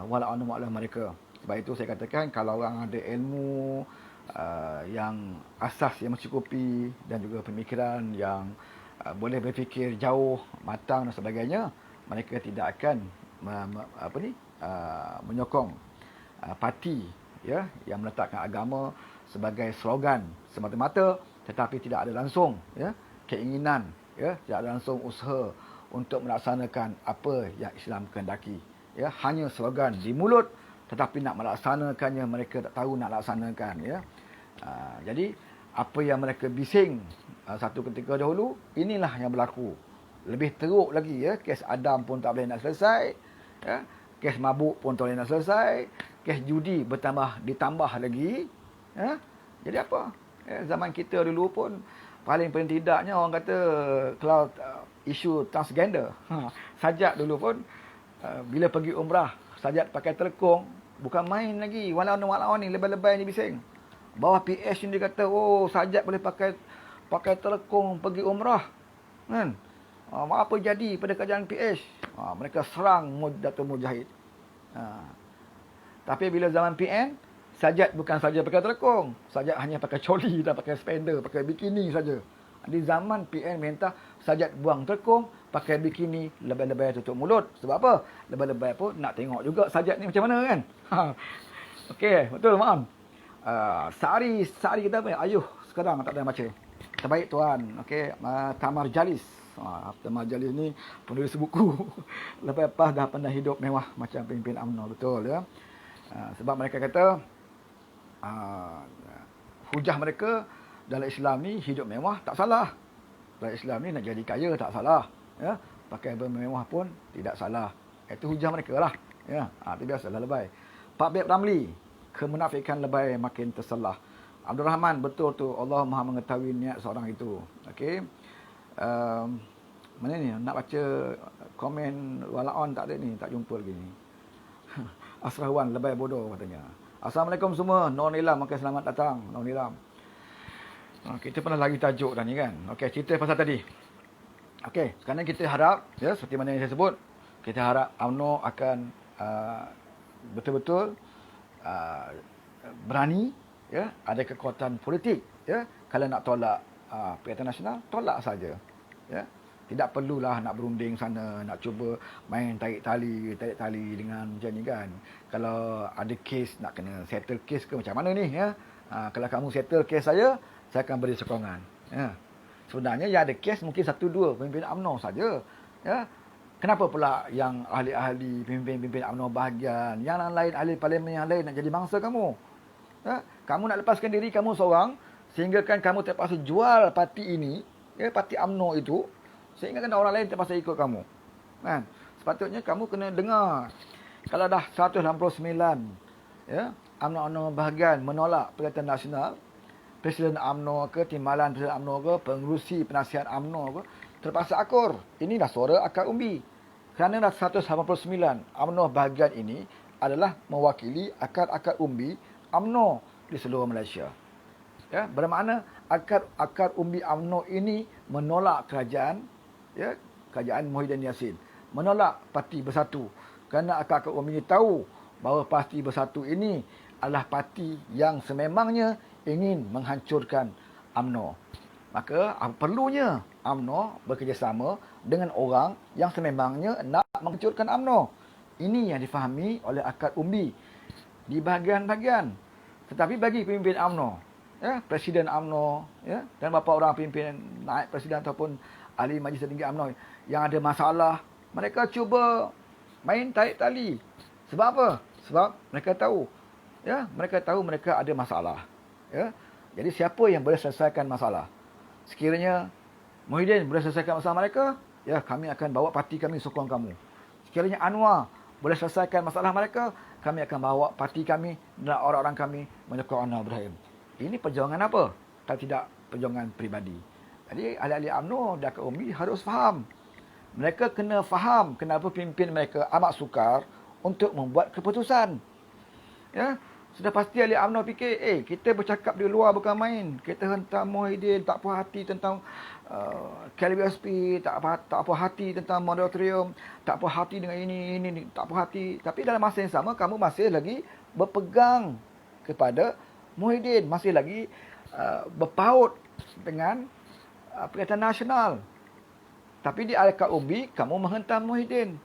wala-wala mereka. Sebab itu saya katakan, kalau orang ada ilmu yang asas yang mencukupi dan juga pemikiran yang boleh berfikir jauh, matang dan sebagainya, mereka tidak akan menyokong parti, ya, yang meletakkan agama sebagai slogan semata-mata, tetapi tidak ada langsung, ya, keinginan, ya, tidak ada langsung usaha untuk melaksanakan apa yang Islam kehendaki, ya, hanya slogan di mulut tetapi nak melaksanakannya mereka tak tahu nak laksanakan, ya. Jadi apa yang mereka bising satu ketika dahulu, inilah yang berlaku. Lebih teruk lagi, ya, kes Adam pun tak boleh nak selesai, ya, kes mabuk pun tak boleh nak selesai, kes judi ditambah lagi, ya. Jadi apa, ya, zaman kita dulu pun paling tidaknya orang kata kalau isu transgender, Sajat dulu pun bila pergi umrah, Sajat pakai telekung, bukan main lagi. Walaupun ni lebay-lebay ni bising. Bawah PH ni dia kata, oh Sajat boleh pakai telekung pergi umrah. Kan? Apa jadi pada kerajaan PH? Mereka serang Dato' Mujahid. Tapi bila zaman PN, Sajat bukan saja pakai telekung. Sajat hanya pakai coli dan pakai spender, pakai bikini saja. Di zaman PN minta Sajat buang telekung, pakai bikini, lebay-lebay tutup mulut. Sebab apa? Lebay-lebay pun nak tengok juga Sajat ni macam mana kan? Okey, betul Maan. Sehari kita apa? Ayuh, sekarang tak ada baca. Terbaik tuan. Okey, Tamar Jalis. Tamar Jalis ni penulis buku. Lepas dah pernah hidup mewah macam pemimpin UMNO, betul ya. Sebab mereka kata hujah mereka dalam Islam ni hidup mewah tak salah. Dalam Islam ni nak jadi kaya tak salah. Ya, pakai bermewah pun tidak salah. Itu hujah mereka lah. Ya, itu biasalah lebay. Pak Beb Ramli, kemunafikan lebay makin terselah. Abdul Rahman, betul tu, Allah Maha mengetahui niat seorang itu. Okey. Mana ni? Nak baca komen walaon tak ada ni, tak jumpa lagi ni. Asrawan lebay bodoh katanya. Assalamualaikum semua. Nur Nilam, makin selamat datang. Nur Nilam. Kita pernah lagi tajuk dah ni kan. Okey, cerita pasal tadi. Okey, sekarang kita harap, ya, seperti mana yang saya sebut, kita harap UMNO akan betul-betul berani, ya, ada kekuatan politik, ya. Kalau nak tolak Perikatan Nasional, tolak saja. Ya. Tidak perlulah nak berunding sana, nak cuba main tarik tali dengan macam ni kan. Kalau ada kes, nak kena settle kes ke macam mana ni, ya. Kalau kamu settle kes saya akan beri sokongan. Ya. Sebenarnya yang ada kes mungkin 1-2 pemimpin UMNO saja. Ya. Kenapa pula yang ahli-ahli pemimpin UMNO bahagian, yang lain ahli parlimen yang lain nak jadi mangsa kamu? Ya. Kamu nak lepaskan diri kamu seorang sehingga kan kamu terpaksa jual parti ini, ya, parti UMNO itu, sehingga kan orang lain terpaksa ikut kamu. Kan? Sepatutnya kamu kena dengar. Kalau dah 169, ya, UMNO bahagian menolak Perikatan Nasional, Presiden UMNO ke, timbalan Presiden UMNO ke, pengerusi penasihat UMNO ke, terpaksa akur. Ini dah suara akar umbi. Kerana dah 189 UMNO bahagian ini adalah mewakili akar-akar umbi UMNO di seluruh Malaysia. Ya, bermakna akar umbi UMNO ini menolak kerajaan, ya, kerajaan Muhyiddin Yassin, menolak Parti Bersatu. Kerana akar-akar umbi ini tahu bahawa Parti Bersatu ini adalah parti yang sememangnya ingin menghancurkan UMNO. Maka perlunya UMNO bekerjasama dengan orang yang sememangnya nak menghancurkan UMNO. Ini yang difahami oleh akar umbi di bahagian-bahagian. Tetapi bagi pemimpin UMNO, ya, Presiden UMNO, ya, dan beberapa orang pemimpin naib presiden ataupun ahli majlis tertinggi UMNO yang ada masalah, mereka cuba main tarik tali. Sebab apa? Sebab mereka tahu, ya, mereka ada masalah. Ya. Jadi siapa yang boleh selesaikan masalah? Sekiranya Muhyiddin boleh selesaikan masalah mereka, ya, kami akan bawa parti kami sokong kamu. Sekiranya Anwar boleh selesaikan masalah mereka, kami akan bawa parti kami dan orang-orang kami menyokong Anwar Ibrahim. Ini perjuangan apa? Kalau tidak perjuangan peribadi. Jadi ahli-ahli UMNO dan UMI harus faham. Mereka kena faham kenapa pimpin mereka amat sukar untuk membuat keputusan. Ya, sudah pasti ahli UMNO fikir, kita bercakap di luar bukan main. Kita hentam Muhyiddin, tak puas hati tentang KLBSP, tak puas hati tentang moratorium, tak puas hati dengan ini, tak puas hati. Tapi dalam masa yang sama, kamu masih lagi berpegang kepada Muhyiddin, masih lagi berpaut dengan Perikatan Nasional. Tapi di akar umbi, kamu menghentam Muhyiddin.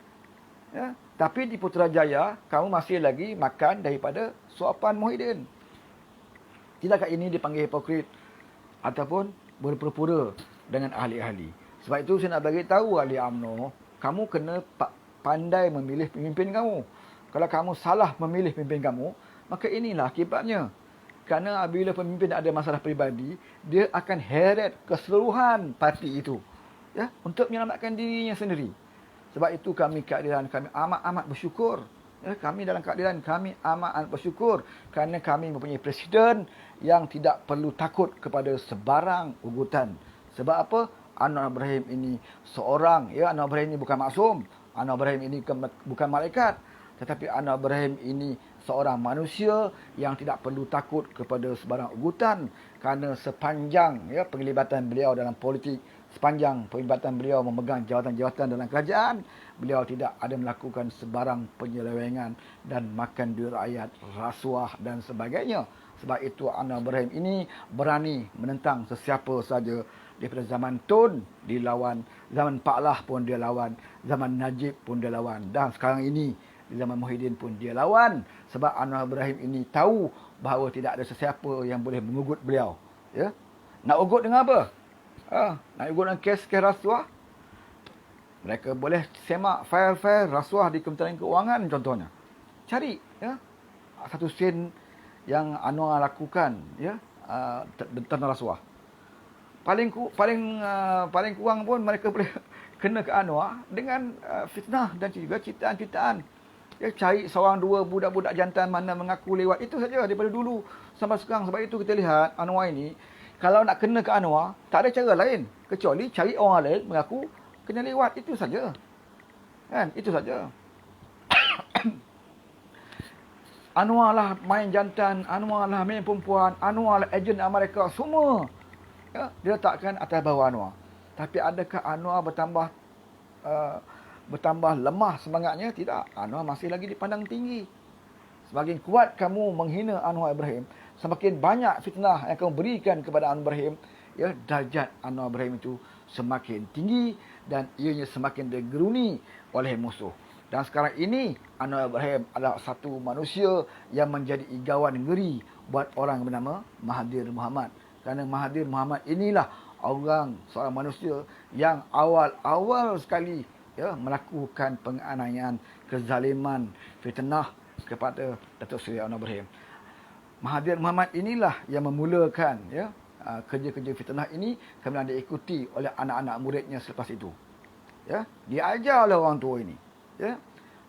Ya? Tapi di Putrajaya, kamu masih lagi makan daripada suapan Muhyiddin. Tidakkah ini dipanggil hipokrit ataupun berpura-pura dengan ahli-ahli? Sebab itu saya nak bagi tahu ahli UMNO, kamu kena pandai memilih pemimpin kamu. Kalau kamu salah memilih pemimpin kamu, maka inilah akibatnya. Kerana apabila pemimpin ada masalah peribadi, dia akan heret keseluruhan parti itu, ya, untuk menyelamatkan dirinya sendiri. Sebab itu keadilan kami amat bersyukur. Ya, kami dalam keadilan kami amat bersyukur kerana kami mempunyai presiden yang tidak perlu takut kepada sebarang ugutan Sebab apa? Anwar Ibrahim ini seorang, ya, Anwar Ibrahim ini bukan maksum. Anwar Ibrahim ini bukan malaikat. Tetapi Anwar Ibrahim ini seorang manusia yang tidak perlu takut kepada sebarang ugutan. Kerana sepanjang, ya, penglibatan beliau dalam politik, sepanjang penglibatan beliau memegang jawatan-jawatan dalam kerajaan, beliau tidak ada melakukan sebarang penyelewengan dan makan duit rakyat, rasuah dan sebagainya. Sebab itu Anwar Ibrahim ini berani menentang sesiapa saja. Daripada zaman Tun dilawan, zaman Pak Lah pun dia lawan, zaman Najib pun dia lawan, dan sekarang ini di zaman Muhyiddin pun dia lawan. Sebab Anwar Ibrahim ini tahu bahawa tidak ada sesiapa yang boleh mengugut beliau. Ya? Nak ugut dengan apa? Nak ugut dengan kes rasuah? Mereka boleh semak fail-fail rasuah di Kementerian Keuangan contohnya. Cari, ya, satu sen yang Anwar lakukan, ya, tentang rasuah. Paling kurang pun mereka boleh kena ke Anwar dengan fitnah dan juga citaan-citaan. Ya, cari seorang dua budak-budak jantan mana mengaku lewat. Itu saja daripada dulu sampai sekarang. Sebab itu kita lihat Anwar ini, kalau nak kena ke Anwar, tak ada cara lain kecuali cari orang lain mengaku kena lewat. Itu saja. Kan? Itu saja. Anwar lah main jantan, Anwar lah main perempuan, Anwar lah ejen Amerika, semua, ya, diletakkan atas bawah Anwar. Tapi adakah Anwar bertambah lemah semangatnya? Tidak. Anwar masih lagi dipandang tinggi. Semakin kuat kamu menghina Anwar Ibrahim, semakin banyak fitnah yang kamu berikan kepada Anwar Ibrahim, ya, darjat Anwar Ibrahim itu semakin tinggi dan ianya semakin digeruni oleh musuh. Dan sekarang ini Anwar Ibrahim adalah satu manusia yang menjadi igawan ngeri buat orang bernama Mahathir Mohamad. Kerana Mahathir Mohamad inilah seorang manusia yang awal sekali, ya, melakukan penganiayaan, kezaliman, fitnah kepada Datuk Seri Anwar Ibrahim. Mahathir Mohamad inilah yang memulakan, ya, kerja-kerja fitnah ini, kemudian diikuti oleh anak-anak muridnya selepas itu. Ya, diajar oleh orang tua ini. Ya.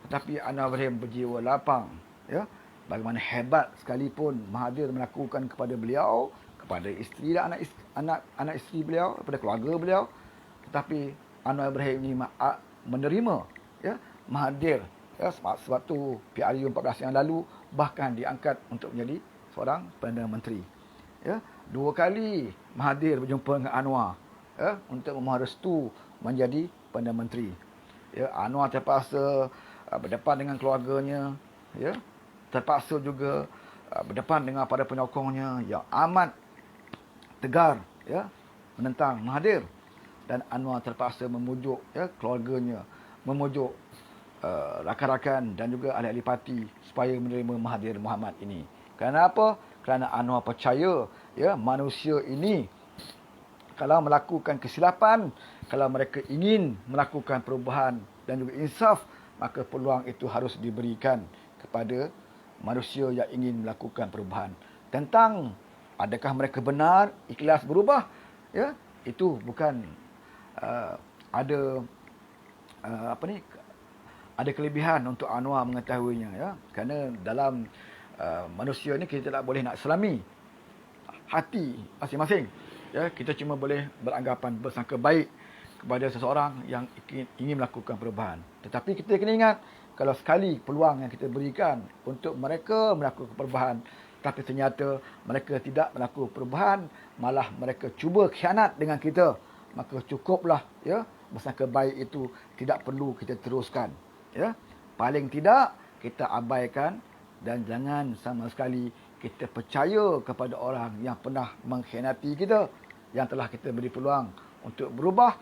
Tetapi Anwar Ibrahim berjiwa lapang, ya. Bagaimana hebat sekalipun Mahathir melakukan kepada beliau, kepada isteri dan anak isteri beliau, kepada keluarga beliau, tetapi Anwar Ibrahim ini menerima, ya, Mahathir, ya, sebab tu PRU 14 yang lalu bahkan diangkat untuk menjadi seorang Perdana Menteri. Ya, 2 kali Mahathir berjumpa dengan Anwar, ya, untuk memohon restu menjadi Perdana Menteri. Ya, Anwar terpaksa berdepan dengan keluarganya, ya, terpaksa juga berdepan dengan para penyokongnya yang amat tegar, ya, menentang Mahathir, dan Anwar terpaksa memujuk, ya, keluarganya, memujuk rakan-rakan dan juga ahli-ahli parti supaya menerima Mahathir Mohamad ini. Kerana apa? Kerana Anwar percaya, ya, manusia ini kalau melakukan kesilapan, kalau mereka ingin melakukan perubahan dan juga insaf, maka peluang itu harus diberikan kepada manusia yang ingin melakukan perubahan. Tentang adakah mereka benar, ikhlas berubah, ya, itu bukan ada kelebihan untuk Anwar mengetahuinya, ya. Kerana dalam manusia ni kita tak boleh nak selami hati masing-masing. Ya, kita cuma boleh beranggapan bersangka baik kepada seseorang yang ingin melakukan perubahan. Tetapi kita kena ingat, kalau sekali peluang yang kita berikan untuk mereka melakukan perubahan, tapi ternyata mereka tidak melakukan perubahan, malah mereka cuba khianat dengan kita, maka cukuplah, ya, bersangka baik itu tidak perlu kita teruskan. Ya, paling tidak kita abaikan dan jangan sama sekali kita percaya kepada orang yang pernah mengkhianati kita, yang telah kita beri peluang untuk berubah,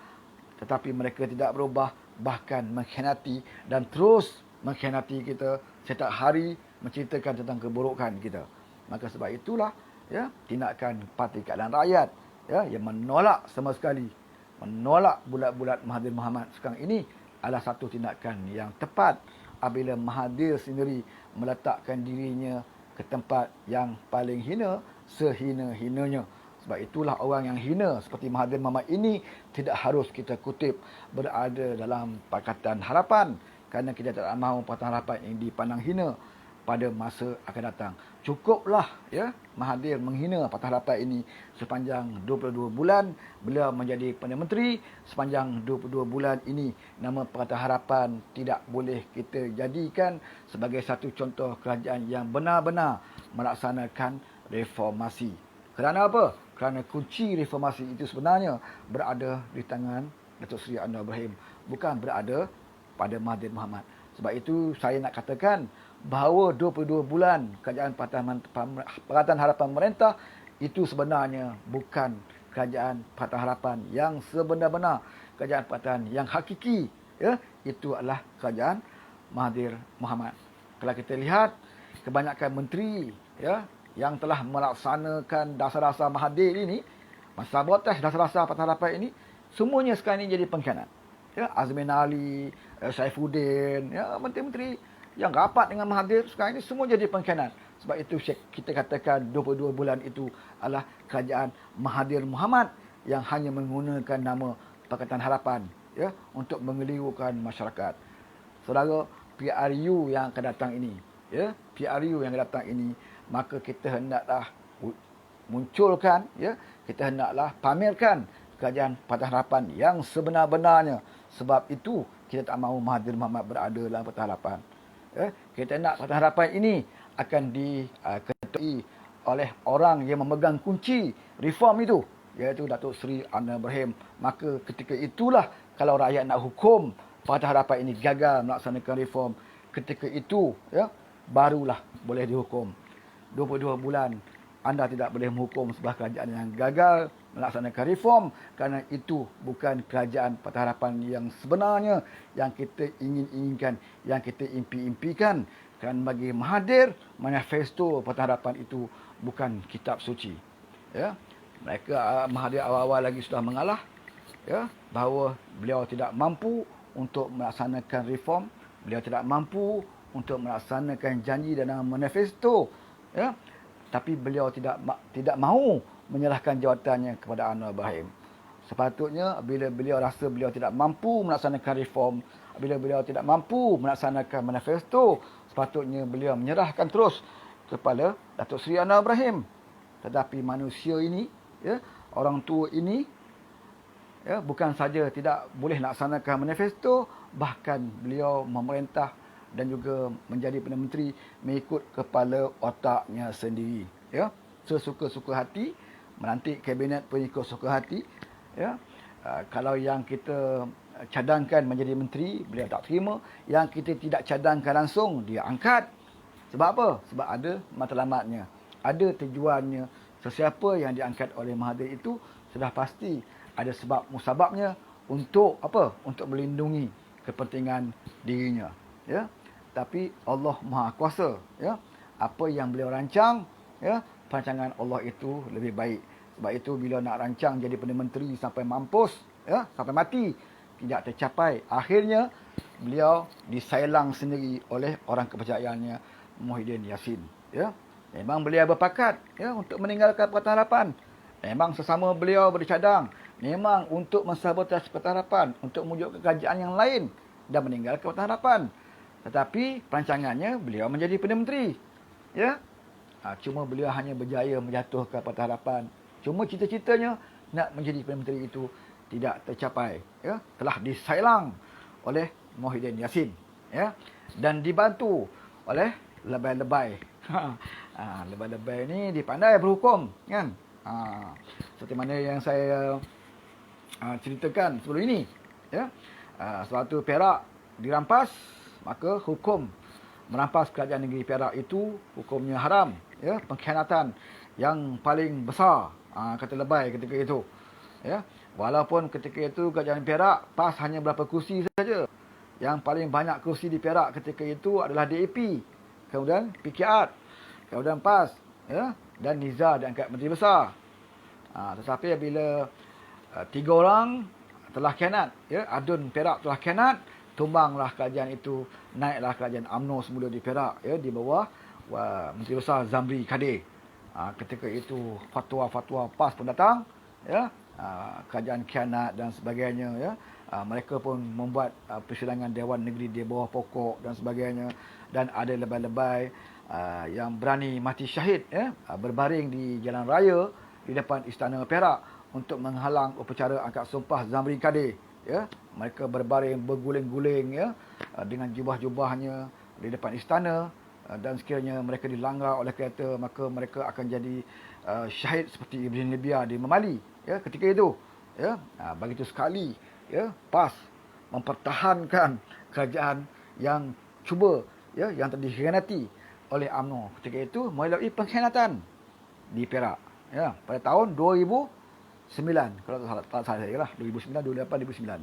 tetapi mereka tidak berubah, bahkan mengkhianati dan terus mengkhianati kita setiap hari, menceritakan tentang keburukan kita. Maka sebab itulah, ya, tindakan Parti Keadilan Rakyat, ya, yang menolak sama sekali, menolak bulat-bulat Mahathir Mohamad sekarang ini adalah satu tindakan yang tepat apabila Mahathir sendiri meletakkan dirinya ke tempat yang paling hina, sehina-hinanya. Sebab itulah orang yang hina seperti Mahathir Mohamad ini tidak harus kita kutip berada dalam Pakatan Harapan, kerana kita tak mahu Pakatan Harapan yang dipandang hina. pada masa akan datang. Cukuplah ya Mahathir menghina Patah Harapan ini sepanjang 22 bulan beliau menjadi Perdana Menteri. Sepanjang 22 bulan ini nama Patah Harapan tidak boleh kita jadikan sebagai satu contoh kerajaan yang benar-benar melaksanakan reformasi. Kerana apa? Kerana kunci reformasi itu sebenarnya berada di tangan Datuk Seri Anwar Ibrahim, bukan berada pada Mahathir Mohamad. Sebab itu saya nak katakan bahawa 22 bulan kerajaan Pakatan Harapan Pemerintah itu sebenarnya bukan kerajaan Pakatan Harapan yang sebenar-benar, kerajaan Pakatan yang hakiki, ya, itu adalah kerajaan Mahathir Mohamad. Kalau kita lihat kebanyakan menteri ya yang telah melaksanakan dasar-dasar Mahathir ini, sabotaj dasar-dasar Pakatan Harapan ini, semuanya sekarang ini jadi pengkhianat. Ya, Azmin Ali, Saifuddin, ya, menteri-menteri yang rapat dengan Mahathir sekarang ini semua jadi pengkhianat. Sebab itu kita katakan 22 bulan itu adalah kerajaan Mahathir Mohamad yang hanya menggunakan nama Pakatan Harapan ya untuk mengelirukan masyarakat. Saudara, PRU yang akan datang ini, ya, PRU yang akan datang ini, maka kita hendaklah munculkan, ya, kita hendaklah pamerkan kerajaan Pakatan Harapan yang sebenar-benarnya. Sebab itu kita tak mahu Mahathir Mohamad berada dalam Pakatan Harapan. Ya, kita nak Pakatan Harapan ini akan diketuai oleh orang yang memegang kunci reform itu, iaitu Datuk Seri Anwar Ibrahim. Maka ketika itulah kalau rakyat nak hukum Pakatan Harapan ini gagal melaksanakan reform, ketika itu ya barulah boleh dihukum. 22 bulan anda tidak boleh menghukum sebuah kerajaan yang gagal melaksanakan reform, kerana itu bukan kerajaan Pakatan Harapan yang sebenarnya yang kita inginkan, yang kita impi-impikan. Kerana bagi Mahathir, manifesto Pakatan Harapan itu bukan kitab suci. Ya, mereka Mahathir awal-awal lagi sudah mengalah, ya, bahawa beliau tidak mampu untuk melaksanakan reform, beliau tidak mampu untuk melaksanakan janji dalam manifesto, ya. Tapi beliau tidak mahu menyerahkan jawatannya kepada Anwar Ibrahim. Sepatutnya bila beliau rasa beliau tidak mampu melaksanakan reform, bila beliau tidak mampu melaksanakan manifesto, sepatutnya beliau menyerahkan terus kepada Datuk Seri Anwar Ibrahim. Tetapi manusia ini, ya, orang tua ini, ya, bukan saja tidak boleh melaksanakan manifesto, bahkan beliau memerintah dan juga menjadi Perdana Menteri mengikut kepala otaknya sendiri, ya, sesuka-suka hati, melantik kabinet pengikut suka hati, ya. Kalau yang kita cadangkan menjadi menteri, beliau tak terima. Yang kita tidak cadangkan langsung, dia angkat. Sebab apa? Sebab ada matlamatnya, ada tujuannya. Sesiapa yang diangkat oleh Mahathir itu sudah pasti ada sebab musababnya untuk apa? Untuk melindungi kepentingan dirinya, ya. Tapi Allah Maha Kuasa, ya. Apa yang beliau rancang, ya, perancangan Allah itu lebih baik. Sebab itu bila nak rancang jadi Perdana Menteri sampai mampus, ya, sampai mati, tidak tercapai, akhirnya beliau disailang sendiri oleh orang kepercayaannya, Muhyiddin Yassin, ya. Memang beliau berpakat, ya, untuk meninggalkan Pakatan Harapan. Memang sesama beliau bercadang, memang untuk mensabotasi Pakatan Harapan, untuk menuju ke kerajaan yang lain dan meninggalkan Pakatan Harapan. Tetapi perancangannya beliau menjadi Perdana Menteri, ya. Cuma beliau hanya berjaya menjatuhkan Pakatan Harapan. Cuma cita-citanya nak menjadi Perdana Menteri itu tidak tercapai, ya. Telah disailang oleh Muhyiddin Yassin, ya, dan dibantu oleh lebay-lebay. Lebay-lebay ni dipandai berhukum, kan. Seperti mana yang saya ceritakan sebelum ini, ya. Suatu Perak dirampas, maka hukum merampas kerajaan negeri Perak itu hukumnya haram, ya, pengkhianatan yang paling besar, kata lebay ketika itu, ya. Walaupun ketika itu kerajaan Perak PAS hanya berapa kursi saja. Yang paling banyak kursi di Perak ketika itu adalah DAP, kemudian PKR, kemudian PAS, ya, dan Nizar diangkat menteri besar. Tetapi bila 3 orang telah khianat, ya, Adun Perak telah khianat, tumbanglah kerajaan itu, naiklah kerajaan UMNO semula di Perak, ya, di bawah Menteri Besar Zamri Kadir. Ketika itu fatwa-fatwa PAS pun datang, ya, kerajaan khianat dan sebagainya, ya. Mereka pun membuat persidangan Dewan Negeri di bawah pokok dan sebagainya, dan ada lebay-lebay yang berani mati syahid, ya, berbaring di jalan raya di depan Istana Perak untuk menghalang upacara angkat sumpah Zamri Kadir. Ya, mereka berbaring berguling-guling, ya, dengan jubah-jubahnya di depan istana, dan sekiranya mereka dilanggar oleh kereta, maka mereka akan jadi syahid seperti Ibn Libya di Memali, ya, ketika itu. Ya, begitu sekali, ya, PAS mempertahankan kerajaan yang cuba, ya, yang telah dikhianati oleh UMNO ketika itu melalui pengkhianatan di Perak, ya, pada tahun 2009, kalau tak salah saya lah, 2009, 2008, 2009,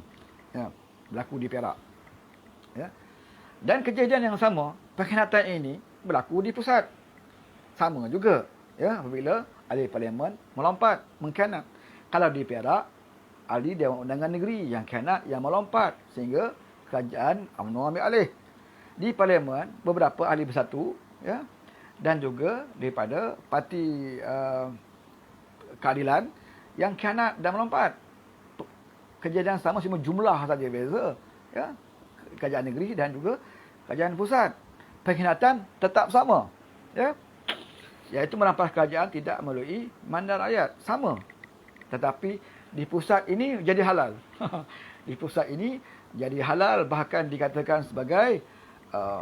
ya, berlaku di Perak, ya. Dan kejadian yang sama, pengkhianatan ini berlaku di pusat, sama juga, ya, apabila ahli parlimen melompat mengkhianat. Kalau di Perak, ahli Dewan Undangan Negeri yang khianat, yang melompat, sehingga kerajaan UMNO ambil alih. Di parlimen, beberapa ahli bersatu, ya, dan juga daripada parti keadilan yang khianat dan melompat. Kejadian sama, cuma jumlah saja beza, ya, kerajaan negeri dan juga kerajaan pusat. Pengkhianatan tetap sama, ya, iaitu merampas kerajaan tidak melalui mandat rakyat, sama. Tetapi di pusat ini jadi halal. Di pusat ini jadi halal, bahkan dikatakan sebagai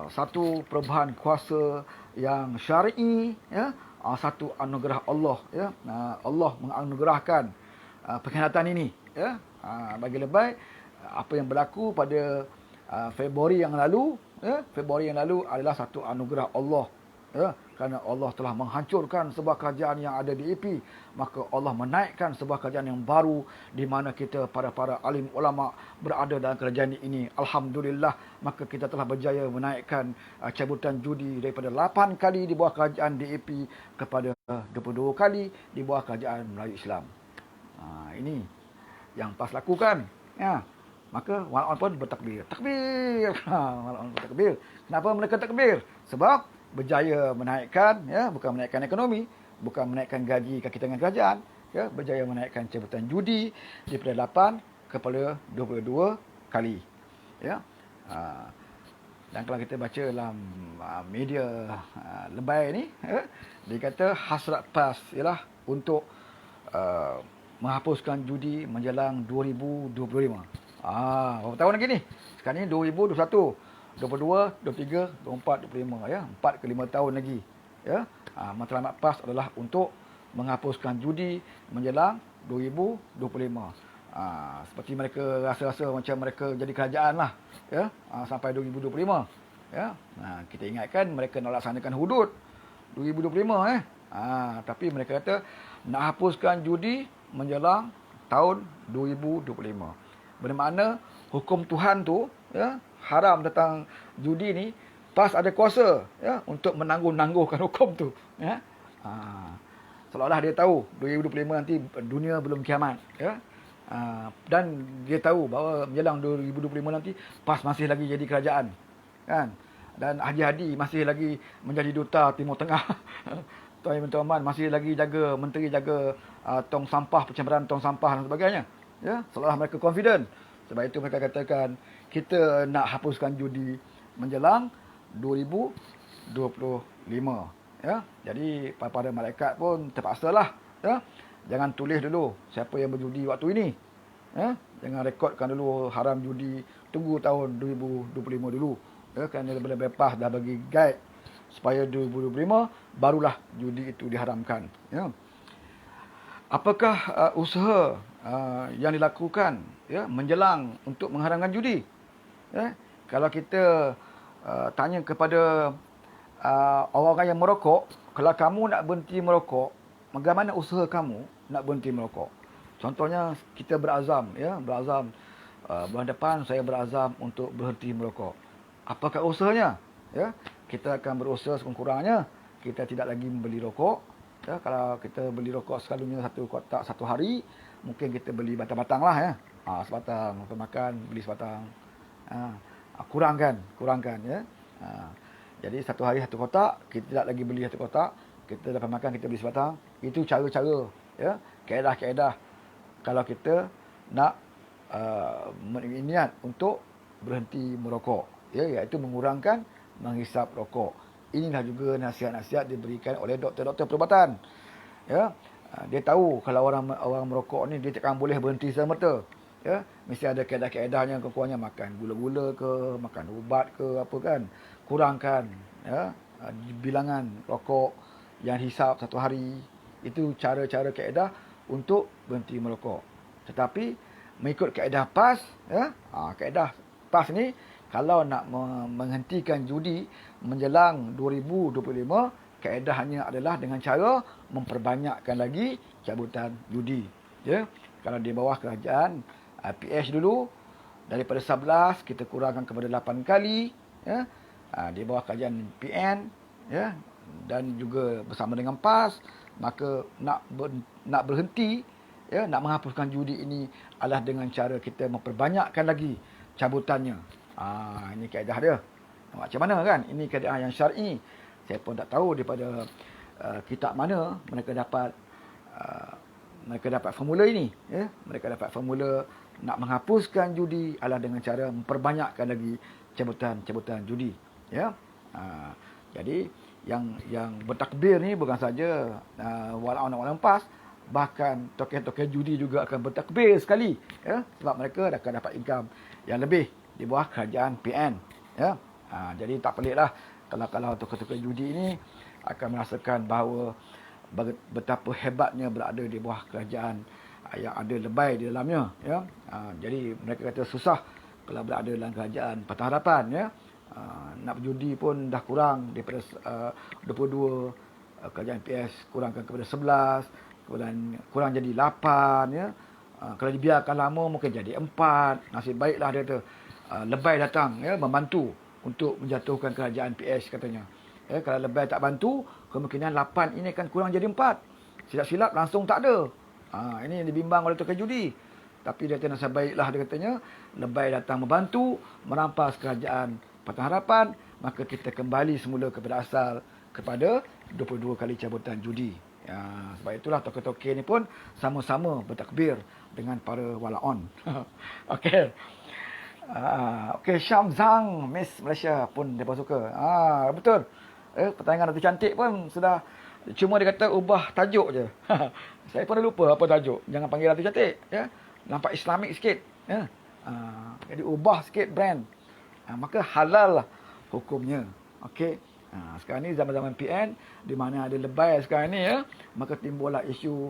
satu perubahan kuasa yang syar'i, ya, satu anugerah Allah, ya. Allah menganugerahkan pengkhianatan ini, ya. Bagi lebih apa yang berlaku pada Februari yang lalu, ya, Februari yang lalu adalah satu anugerah Allah, ya, kerana Allah telah menghancurkan sebuah kerajaan yang ada di AP, maka Allah menaikkan sebuah kerajaan yang baru di mana kita para alim ulama berada dalam kerajaan ini. Alhamdulillah, maka kita telah berjaya menaikkan cabutan judi daripada 8 kali di bawah kerajaan DAP kepada 22 kali di bawah kerajaan Melayu Islam. Ini yang PAS lakukan, ya. Maka Walaun pun bertakbir. Takbir. Walaun bertakbir. Kenapa mereka takbir? Sebab berjaya menaikkan, ya, bukan menaikkan ekonomi, bukan menaikkan gaji kaki tangan kerajaan, ya, berjaya menaikkan cabutan judi daripada 8 kepada 22 kali, ya. Dan kalau kita baca dalam media lebay ni, ya, dia kata hasrat PAS ialah untuk menghapuskan judi menjelang 2025. Berapa tahun lagi ni? Sekarang ni 2021. 22, 23, 24, 25, ya. 4 ke 5 tahun lagi, ya. Matlamat PAS adalah untuk menghapuskan judi menjelang 2025. Seperti mereka rasa-rasa macam mereka jadi kerajaan lah, ya, sampai 2025, ya. Kita ingatkan mereka nak laksanakan hudud 2025, tapi mereka kata nak hapuskan judi menjelang tahun 2025. Bermakna hukum Tuhan tu, ya, haram tentang judi ni, PAS ada kuasa, ya, untuk menangguh-nangguhkan hukum tu, ya. Seolah-olah dia tahu 2025 nanti dunia belum kiamat, ya. Dan dia tahu bahawa menjelang 2025 nanti PAS masih lagi jadi kerajaan, kan, dan Haji Hadi masih lagi menjadi duta Timur Tengah. Tuan-tuan masih lagi jaga, menteri jaga tong sampah, pencemaran tong sampah dan sebagainya, ya. Seolah mereka confident. Sebab itu mereka katakan kita nak hapuskan judi menjelang 2025, ya. Jadi para malaikat pun terpaksalah, ya. Jangan tulis dulu siapa yang berjudi waktu ini, ya. Jangan rekodkan dulu haram judi, tunggu tahun 2025 dulu, ya, kerana lebih-lebih PAS dah bagi guide supaya 2025 barulah judi itu diharamkan, ya. Apakah usaha yang dilakukan, ya, menjelang untuk mengharamkan judi, ya? Kalau kita tanya kepada orang yang merokok, kalau kamu nak berhenti merokok, bagaimana usaha kamu nak berhenti merokok? Contohnya kita berazam, ya, bulan depan saya berazam untuk berhenti merokok. Apakah usahanya? Ya, kita akan berusaha sekurang-kurangnya kita tidak lagi membeli rokok. Ya, kalau kita beli rokok selalunya satu kotak satu hari, mungkin kita beli batang-batang lah, ya. Sebatang, makan beli sebatang. Kurangkan, ya. Jadi satu hari satu kotak, kita tidak lagi beli satu kotak, kita dapat makan kita beli sebatang. Itu cara-cara, ya, kaedah-kaedah kalau kita nak niat untuk berhenti merokok, ya, iaitu mengurangkan menghisap rokok. inilah juga nasihat-nasihat diberikan oleh doktor-doktor perubatan. Ya, dia tahu kalau orang merokok ni dia takkan boleh berhenti serta-merta. Ya, mesti ada kaedah-kaedahnya, kekurangannya, makan gula-gula ke, makan ubat ke, apa kan. Kurangkan ya bilangan rokok yang hisap satu hari. Itu cara-cara kaedah untuk berhenti merokok. Tetapi mengikut kaedah PAS, ya, kaedah PAS ni kalau nak menghentikan judi menjelang 2025, kaedahnya adalah dengan cara memperbanyakkan lagi cabutan judi. Ya, kalau di bawah kerajaan PH dulu daripada 11 kita kurangkan kepada 8 kali, ya. Di bawah kerajaan PN, ya, dan juga bersama dengan PAS, maka nak berhenti, ya, nak menghapuskan judi ini adalah dengan cara kita memperbanyakkan lagi cabutannya. Ini kaedah dia. Macam mana kan? Ini kaedah yang syar'i. Saya pun tak tahu daripada kitab mana mereka dapat formula ini, ya. Mereka dapat formula nak menghapuskan judi adalah dengan cara memperbanyakkan lagi cabutan judi, ya. Jadi yang bertakbir ni bukan saja walaupun PAS, bahkan token-token judi juga akan bertakbir sekali, ya, sebab mereka akan dapat income yang lebih di bawah kerajaan PN, ya. Jadi tak peliklah kalau token-token judi ini akan merasakan bahawa betapa hebatnya berada di bawah kerajaan yang ada lebay di dalamnya, ya. Jadi mereka kata susah kalau berada dalam kerajaan Patah Harapan, ya. Nak berjudi pun dah kurang daripada 22, kerajaan PS kurangkan kepada 11, kemudian kurang jadi 8, ya. Kalau dibiarkan lama mungkin jadi 4. Nasib baiklah dia kata lebay datang, ya, membantu untuk menjatuhkan kerajaan PS katanya. Ya, kalau lebay tak bantu, kemungkinan 8 ini akan kurang jadi 4. Silap-silap langsung tak ada. Ini yang dibimbang oleh token judi. Tapi dia kata nasib baiklah dia katanya, lebay datang membantu merampas kerajaan Patah Harapan, maka kita kembali semula kepada asal, kepada 22 kali cabutan judi. Sebab itulah token-token ni pun sama-sama bertakbir dengan para walaon. Okey. Okey, Syam Zhang, Miss Malaysia pun mereka suka. Betul. Pertandingan Ratu Cantik pun sudah, cuma dia kata ubah tajuk je. Saya pun dah lupa apa tajuk. Jangan panggil Ratu Cantik, ya. Nampak Islamik sikit, ya. Jadi ubah sikit brand. Maka halal lah hukumnya. Okey. Sekarang ni zaman-zaman PN, di mana ada lebay sekarang ni, ya, maka timbullah isu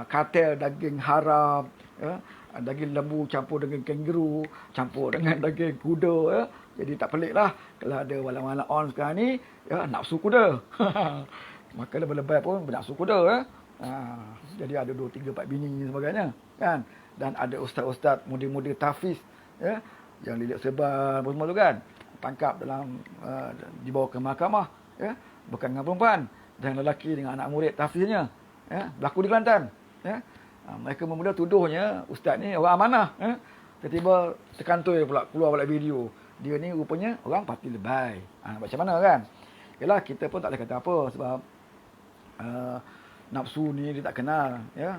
kartel daging haram, ya. Daging lembu campur dengan kangaroo, campur dengan daging kuda, ya. Jadi tak peliklah kalau ada walawan-walawan sekarang ni, ya, nafsu kuda. Maka lebay-lebay pun bernafsu kuda, ya. Jadi ada 2, 3, 4 bini dan sebagainya, kan. Dan ada ustaz-ustaz muda-muda tafiz, ya, yang lilit serban semua tu kan, tangkap dalam dibawa ke mahkamah, ya, bukan dengan perempuan, dan lelaki dengan anak murid tafiznya, ya, berlaku di Kelantan, ya. Mereka mula tuduhnya ustaz ni orang amanah, ya. Tiba-tiba terkantoi pula keluar balik video dia ni rupanya orang parti lebay. Macam mana kan? Yalah, kita pun tak boleh kata apa sebab nafsu ni dia tak kenal, ya.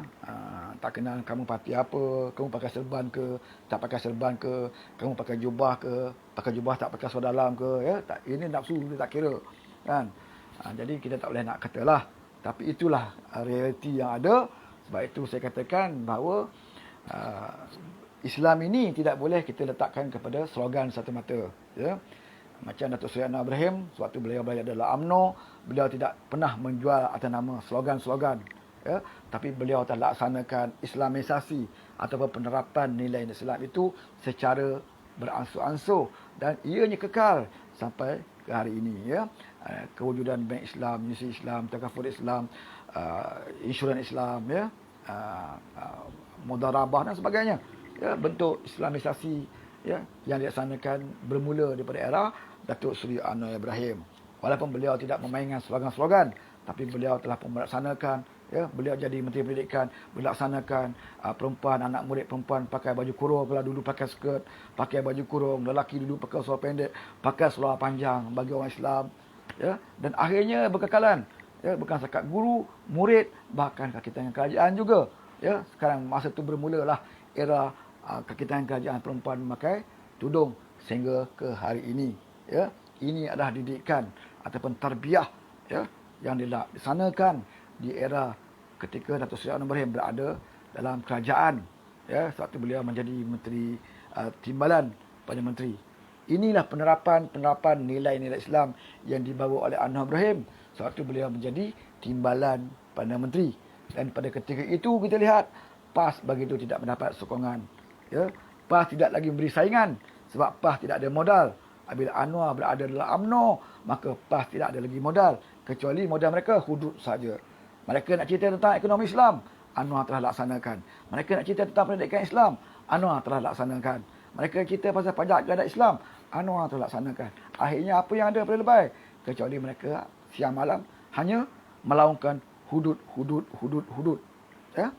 Tak kenal kamu parti apa, kamu pakai serban ke, tak pakai serban ke, kamu pakai jubah ke, pakai jubah tak pakai seluar dalam ke, ya. Tak, ini nafsu dia tak kira, kan. Jadi kita tak boleh nak katalah, tapi itulah realiti yang ada. Sebab itu saya katakan bahawa Islam ini tidak boleh kita letakkan kepada slogan satu mata, ya. Macam Datuk Seri Anwar Ibrahim, sewaktu beliau berada dalam UMNO, beliau tidak pernah menjual atas nama slogan-slogan, ya, tapi beliau telah laksanakan Islamisasi ataupun penerapan nilai Islam itu secara beransur-ansur dan ianya kekal sampai ke hari ini, ya. Kewujudan Bank Islam, Universiti Islam, Takaful Islam, insurans Islam, ya, mudarabah dan sebagainya, ya, bentuk Islamisasi, ya, yang dilaksanakan bermula daripada era Datuk Seri Anwar Ibrahim. Walaupun beliau tidak memainkan slogan-slogan, tapi beliau telah melaksanakan, ya, beliau jadi Menteri Pendidikan, melaksanakan perempuan, anak murid perempuan pakai baju kurung, kalau dulu pakai skirt, pakai baju kurung, lelaki dulu pakai seluar pendek, pakai seluar panjang bagi orang Islam, ya, dan akhirnya berkekalan, ya, bukan sekat guru, murid, bahkan kaki tangan kerajaan juga, ya. Sekarang masa itu bermulalah era kaki tangan kerajaan perempuan memakai tudung sehingga ke hari ini, ya. Ini adalah didikan ataupun tarbiyah, ya, yang dilaksanakan di era ketika Datuk Seri Anwar Ibrahim berada dalam kerajaan, ya, sewaktu beliau menjadi menteri timbalan Perdana Menteri. Inilah penerapan nilai-nilai Islam yang dibawa oleh Anwar Ibrahim sewaktu beliau menjadi timbalan Perdana Menteri. Dan pada ketika itu kita lihat PAS begitu tidak mendapat sokongan, ya. PAS tidak lagi memberi saingan sebab PAS tidak ada modal. Apabila Anwar berada dalam UMNO, maka PAS tidak ada lagi modal, kecuali modal mereka hudud saja. Mereka nak cerita tentang ekonomi Islam, Anwar telah laksanakan. Mereka nak cerita tentang pendidikan Islam, Anwar telah laksanakan. Mereka cerita pasal pajak gadat Islam, Anwar telah laksanakan. Akhirnya apa yang ada pada lebay? Kecuali mereka siang malam hanya melaungkan hudud. Ya?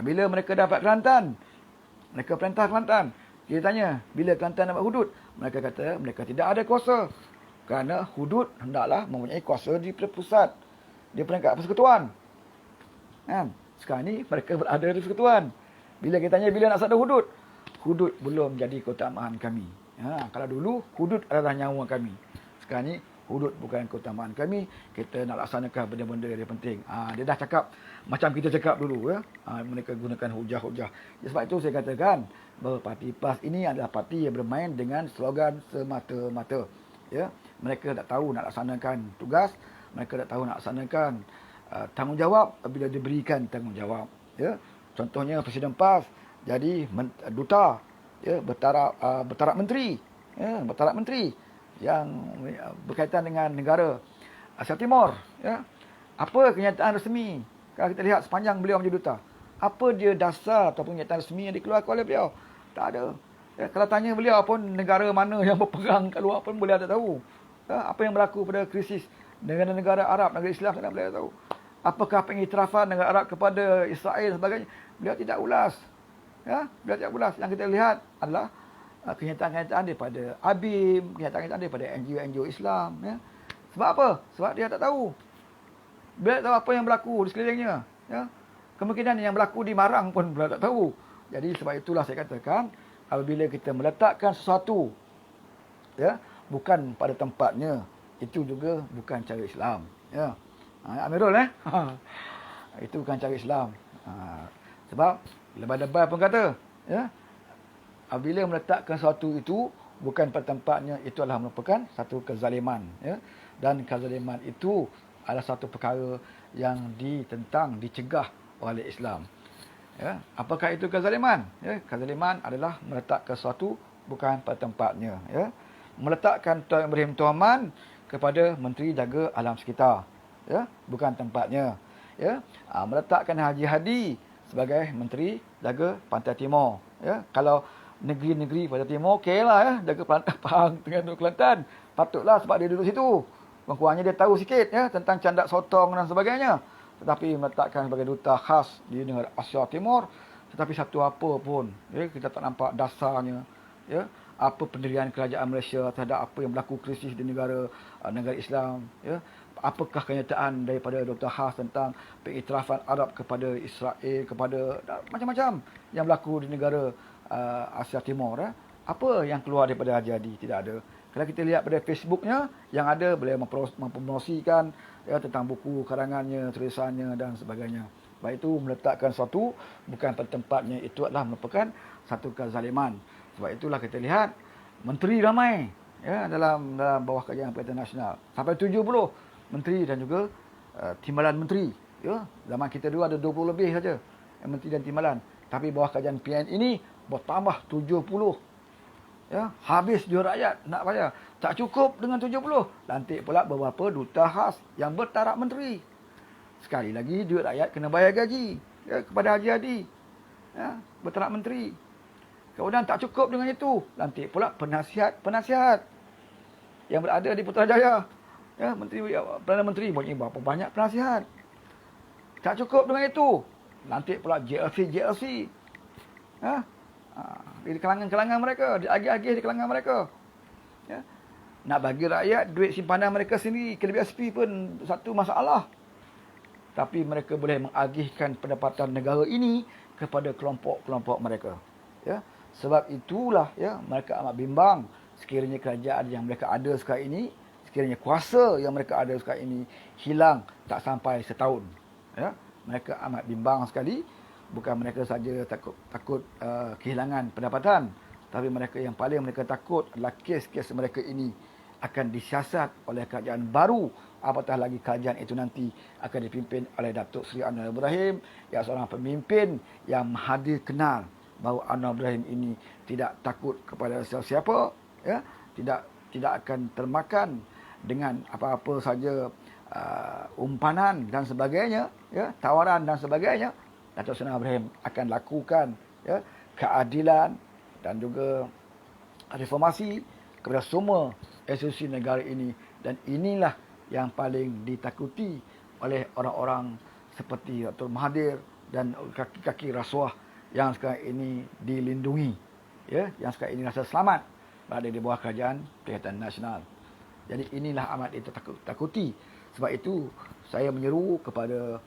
Bila mereka dapat Kelantan, mereka perintah Kelantan. Kita tanya, bila Kelantan dapat hudud? Mereka kata mereka tidak ada kuasa. Kerana hudud hendaklah mempunyai kuasa di pusat, di peringkat persekutuan. Kan? Sekarang ni mereka berada di persekutuan. Bila kita tanya bila nak sadar hudud? Hudud belum jadi keutamaan kami. Kalau dulu hudud adalah nyawa kami. Sekarang ni hudud bukan keutamaan kami. Kita nak laksanakan benda-benda yang penting. Dia dah cakap macam kita cakap dulu, ya. Mereka gunakan hujah-hujah. Sebab itu saya katakan bahawa parti PAS ini adalah parti yang bermain dengan slogan semata-mata. Ya, mereka tak tahu nak laksanakan tugas, mereka tak tahu nak laksanakan tanggungjawab bila diberikan tanggungjawab. Ya, contohnya Presiden PAS jadi duta, ya, bertaraf menteri, ya, bertaraf menteri yang berkaitan dengan negara Asia Timur. Ya, apa kenyataan resmi? Kalau kita lihat sepanjang beliau menjadi duta, apa dia dasar ataupun kenyataan resmi yang dikeluarkan oleh beliau? Tak ada. Ya, kalau tanya beliau pun negara mana yang berperang kat luar pun beliau tak tahu. Ya, apa yang berlaku pada krisis negara-negara Arab, negara Islam tak beliau tahu. Apakah pengiktirafan negara Arab kepada Israel dan sebagainya? Beliau tidak ulas. Ya, beliau tidak ulas. Yang kita lihat adalah kenyataan-kenyataan daripada ABIM, kenyataan-kenyataan daripada NGO-NGO Islam. Ya. Sebab apa? Sebab dia tak tahu. Beliau tak tahu apa yang berlaku di sekelilingnya. Ya. Kemungkinan yang berlaku di Marang pun beliau tak tahu. Jadi sebab itulah saya katakan, apabila kita meletakkan sesuatu, ya, bukan pada tempatnya, itu juga bukan cara Islam. Ya. Amirul, itu bukan cara Islam. Sebab lebay-lebay pun kata, ya, apabila meletakkan sesuatu itu bukan pada tempatnya, itu adalah merupakan satu kezaliman. Ya. Dan kezaliman itu adalah satu perkara yang ditentang, dicegah oleh Islam. Ya, apakah itu kezaliman? Ya, kezaliman adalah meletakkan sesuatu bukan pada tempatnya. Ya, meletakkan Tuan Ibrahim Tuaman kepada Menteri Jaga Alam Sekitar. Ya, bukan tempatnya. Ya, meletakkan Haji Hadi sebagai Menteri Jaga Pantai Timur. Ya, kalau negeri-negeri Pantai Timur, okey lah, ya, jaga Pahang, Terengganu, Kelantan. Patutlah sebab dia duduk situ. Kurang-kurangnya dia tahu sikit, ya, tentang candak sotong dan sebagainya. Tetapi meletakkan sebagai duta khas di negara Asia Timur, tetapi satu apa pun, ya, kita tak nampak dasarnya, ya, apa pendirian kerajaan Malaysia terhadap apa yang berlaku krisis di negara Islam, ya, apakah kenyataan daripada duta khas tentang pengiktirafan Arab kepada Israel, kepada macam-macam yang berlaku di negara Asia Timur, ya. Apa yang keluar daripada Haji Hadi? Tidak ada. Kalau kita lihat pada Facebooknya, yang ada beliau mempromosikan, ya, tentang buku karangannya, tulisannya dan sebagainya. Baik itu meletakkan sesuatu bukan pada tempatnya, itu adalah merupakan satu kezaliman. Sebab itulah kita lihat menteri ramai, ya, dalam bawah kajian Perikatan Nasional. Sampai 70 menteri dan juga timbalan menteri. Ya, zaman kita dulu ada 20 lebih saja menteri dan timbalan. Tapi bawah kajian PN ini bertambah 70. Ya, habis duit rakyat nak bayar. Tak cukup dengan 70. Lantik pula beberapa duta khas yang bertaraf menteri. Sekali lagi duit rakyat kena bayar gaji, ya, kepada Haji Hadi. Ya, bertaraf menteri. Kemudian tak cukup dengan itu, lantik pula penasihat yang berada di Putrajaya. Ya, Perdana Menteri punya berapa banyak penasihat. Tak cukup dengan itu, lantik pula JLC. Ya, di kalangan-kalangan mereka, di agih-agih di kalangan mereka. Ya. Nak bagi rakyat duit simpanan mereka sendiri ke BSP pun satu masalah. Tapi mereka boleh mengagihkan pendapatan negara ini kepada kelompok-kelompok mereka. Ya. Sebab itulah, ya, mereka amat bimbang sekiranya kerajaan yang mereka ada sekarang ini, sekiranya kuasa yang mereka ada sekarang ini hilang tak sampai setahun. Ya, mereka amat bimbang sekali. Bukan mereka saja takut kehilangan pendapatan, tapi mereka yang paling mereka takut adalah kes-kes mereka ini akan disiasat oleh kerajaan baru, apatah lagi kerajaan itu nanti akan dipimpin oleh Datuk Seri Anwar Ibrahim, yang seorang pemimpin yang Mahathir kenal bahawa Anwar Ibrahim ini tidak takut kepada siapa-siapa, ya, tidak akan termakan dengan apa-apa saja umpanan dan sebagainya, ya, tawaran dan sebagainya. Datuk Seri Anwar Ibrahim akan lakukan, ya, keadilan dan juga reformasi kepada semua institusi negara ini, dan inilah yang paling ditakuti oleh orang-orang seperti Dr. Mahathir dan kaki-kaki rasuah yang sekarang ini dilindungi, ya, yang sekarang ini rasa selamat berada di bawah kerajaan Perikatan Nasional. Jadi inilah amat ditakuti. Sebab itu saya menyeru kepada